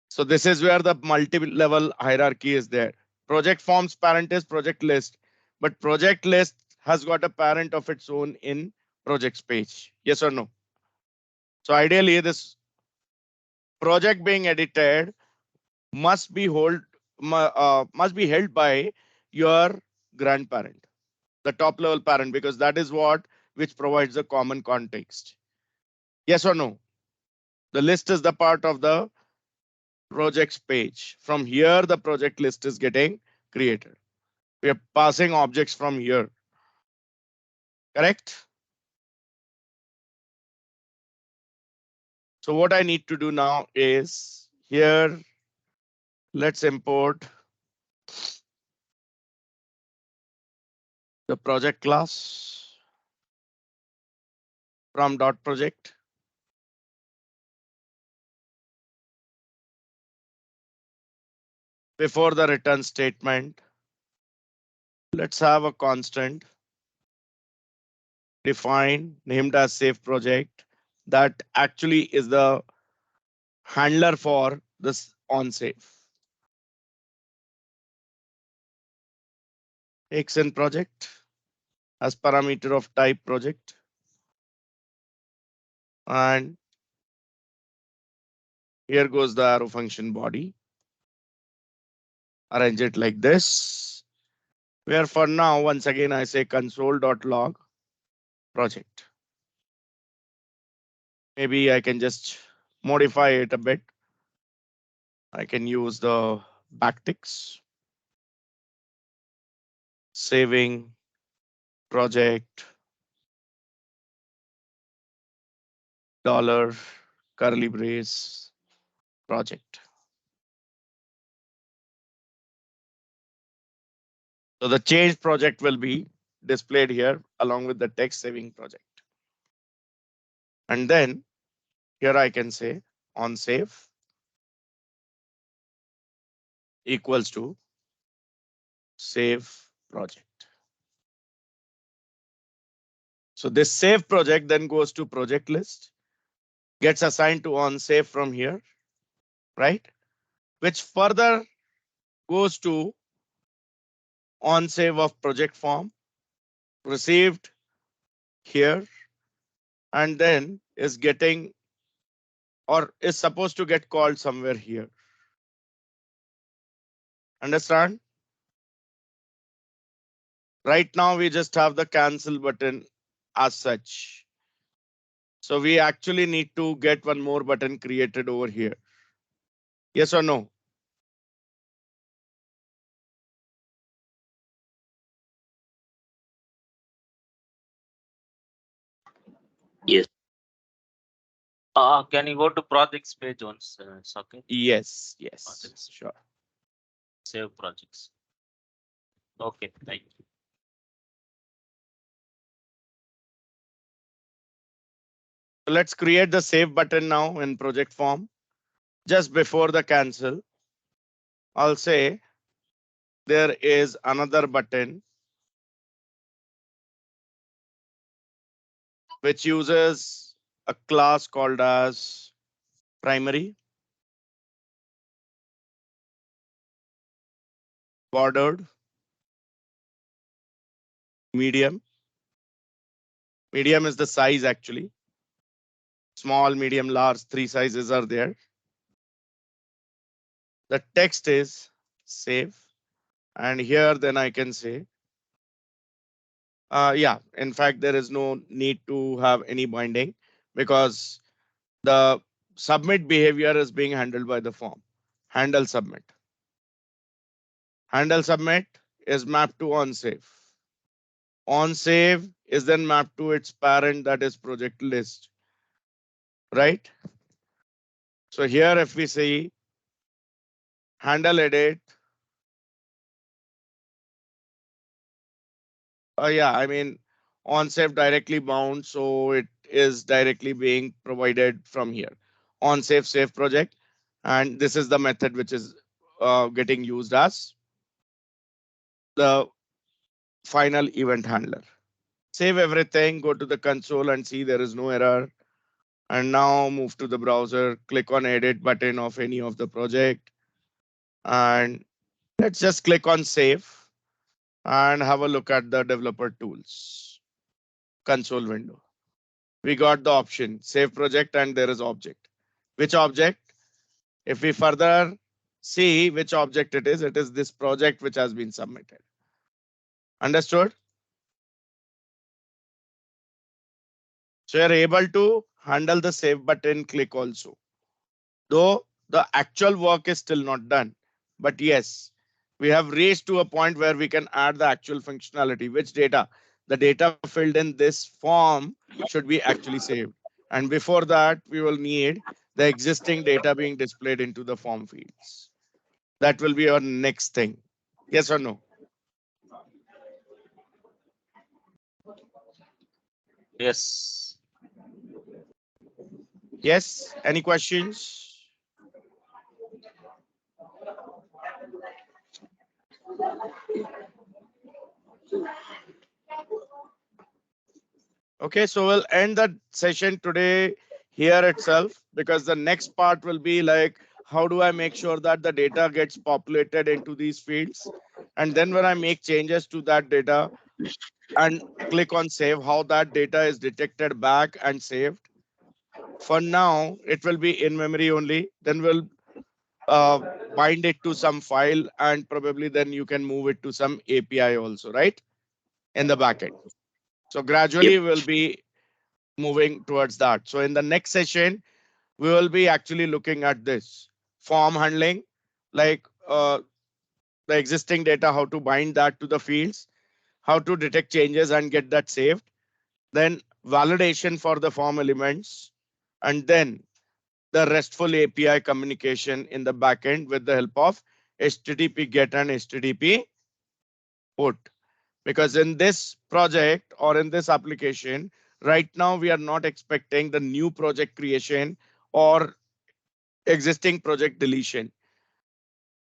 So this is where the multi-level hierarchy is there. Project forms parent is project list, but project list has got a parent of its own in projects page. Yes or no? So ideally this project being edited must be held by your grandparent, the top level parent, because that is what which provides a common context. Yes or no? The list is the part of the projects page. From here, the project list is getting created. We are passing objects from here. Correct? So what I need to do now is here, let's import the project class from dot project. Before the return statement, let's have a constant define named as save project that actually is the handler for this on save. Takes in project as parameter of type project. And here goes the arrow function body. Arrange it like this, where for now, once again, I say console.log project. Maybe I can just modify it a bit. I can use the backticks. Saving project dollar curly brace project. So the change project will be displayed here along with the text saving project. And then here I can say on save equals to save project. So this save project then goes to project list, gets assigned to on save from here, right? Which further goes to on save of project form received here, and then is getting or is supposed to get called somewhere here. Understand? Right now we just have the cancel button as such. So we actually need to get one more button created over here. Yes or no? Yes. Can you go to projects page once, Saket? Yes, yes, Projects. sure. Save projects. Okay, thank you. So let's create the save button now in project form. Just before the cancel, I'll say there is another button which uses a class called as primary, bordered, medium. Medium is the size actually. Small, medium, large, three sizes are there. The text is save. And here then I can say, yeah, in fact, there is no need to have any binding because the submit behavior is being handled by the form. Handle submit. Handle submit is mapped to on save. On save is then mapped to its parent, that is project list, right? So here if we say handle edit, yeah, I mean on save directly bound, so it is directly being provided from here. On save project, and this is the method which is getting used as the final event handler. Save everything, go to the console and see there is no error. And now move to the browser, click on edit button of any of the project. And let's just click on save and have a look at the developer tools console window. We got the option save project and there is object. Which object? If we further see which object it is this project which has been submitted. Understood? So you're able to handle the save button click also. Though the actual work is still not done. But yes, we have reached to a point where we can add the actual functionality, which data, the data filled in this form should be actually saved. And before that, we will need the existing data being displayed into the form fields. That will be our next thing. Yes or no? Yes. Yes. Any questions? Okay, so we'll end the session today here itself because the next part will be like, how do I make sure that the data gets populated into these fields? And then when I make changes to that data and click on save, how that data is detected back and saved. For now, it will be in memory only. Then we'll uh, bind it to some file and probably then you can move it to some API also, right? In the backend. So Yep. gradually we'll be moving towards that. So in the next session, we will be actually looking at this form handling, like the existing data, how to bind that to the fields, how to detect changes and get that saved, then validation for the form elements, and then the RESTful API communication in the backend with the help of HTTP GET and HTTP PUT. Because in this project or in this application, right now we are not expecting the new project creation or existing project deletion.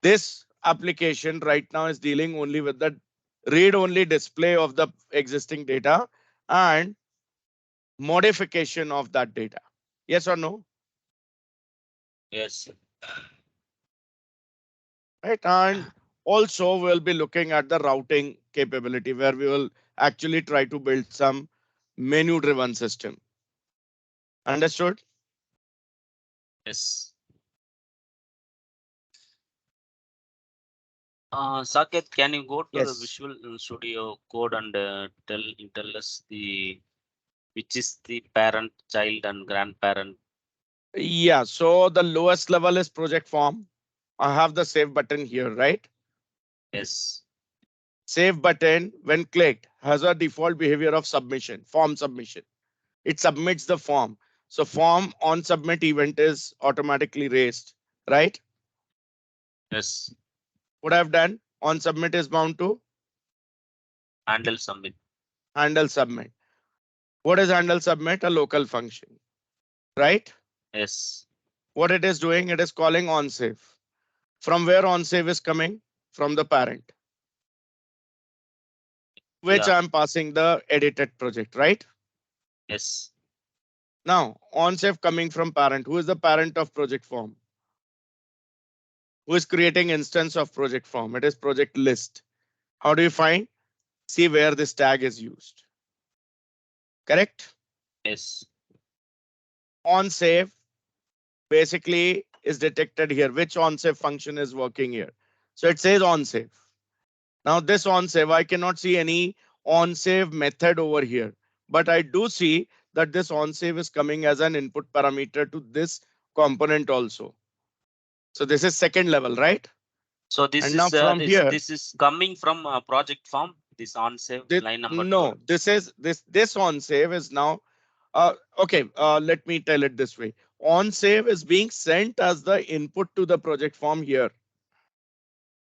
This application right now is dealing only with the read only display of the existing data and modification of that data. Yes or no? Yes. Right. And also we'll be looking at the routing capability where we will actually try to build some menu driven system. Understood? Yes. Saket, can you go to the Yes. Visual Studio Code and tell us the which is the parent, child, and grandparent? Yeah. So the lowest level is project form. I have the save button here, right? Yes. Save button, when clicked, has a default behavior of submission, form submission. It submits the form. So form on submit event is automatically raised, right? Yes. What I've done on submit is bound to Handle submit. handle submit. What is handle submit? A local function, right? Yes. What it is doing, it is calling on save. From where on save is coming? From the parent, which Yeah. I'm passing the edited project, right? Yes. Now, on save coming from parent. Who is the parent of project form? Who is creating instance of project form? It is project list. How do you find? See where this tag is used. Correct? Yes. On save basically is detected here. Which on save function is working here? So it says on save. Now this on save, I cannot see any on save method over here, but I do see that this on save is coming as an input parameter to this component also. So this is second level, right? So this And now is from here, this is coming from project form. This on save line number 12. no, this on save is now okay. Let me tell it this way. On save is being sent as the input to the project form here.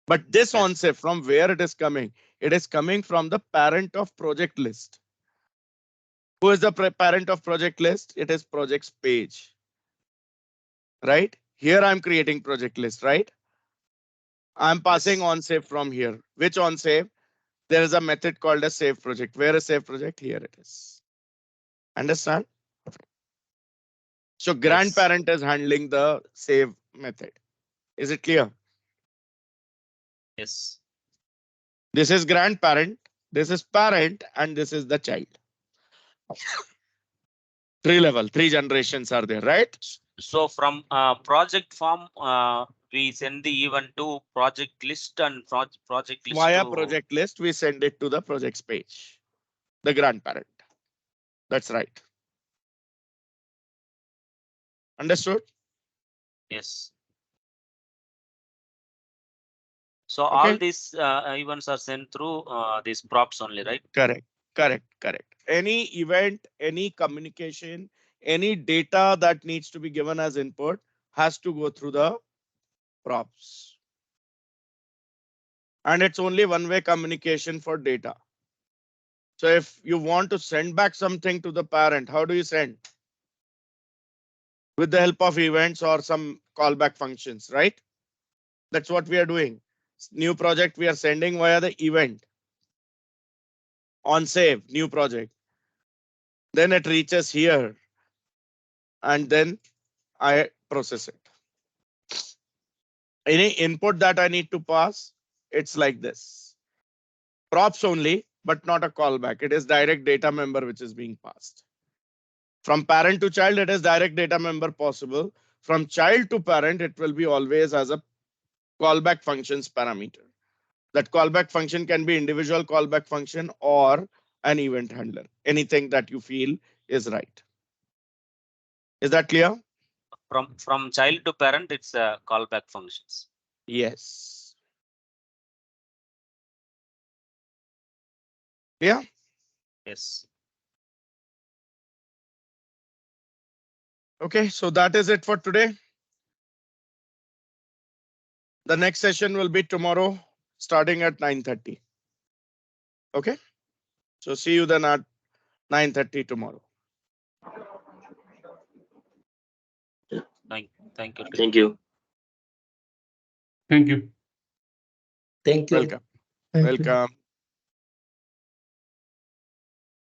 But this on Yes. save from where it is coming? It is coming from the parent of project list. Who is the parent of project list? It is projects page, right? Here I'm creating project list, right? I'm passing Yes. on save from here. Which on save? There is a method called a save project. Where is save project? Here it is. Understand? So Yes. grandparent is handling the save method. Is it clear? Yes. This is grandparent, this is parent, and this is the child. Three level, three generations are there, right? So from project form, we send the event to project list and project list Via to. project list, we send it to the projects page, the grandparent. That's right. Understood? Yes. So Okay. all these events are sent through these props only, right? Correct. Any event, any communication, any data that needs to be given as input has to go through the props. And it's only one-way communication for data. So if you want to send back something to the parent, how do you send? With the help of events or some callback functions, right? That's what we are doing. New project we are sending via the event. On save, new project. Then it reaches here. And then I process it. Any input that I need to pass, it's like this. Props only, but not a callback. It is direct data member which is being passed. From parent to child, it is direct data member possible. From child to parent, it will be always as a callback functions parameter. That callback function can be individual callback function or an event handler. Anything that you feel is right. Is that clear? From child to parent, it's callback functions. Yes. Yeah. Yes. Okay, so that is it for today. The next session will be tomorrow, starting at 9:30. Okay, so see you then at 9:30 tomorrow. Thank you. Thank you. Thank you. Thank you. Welcome. Thank you. Welcome.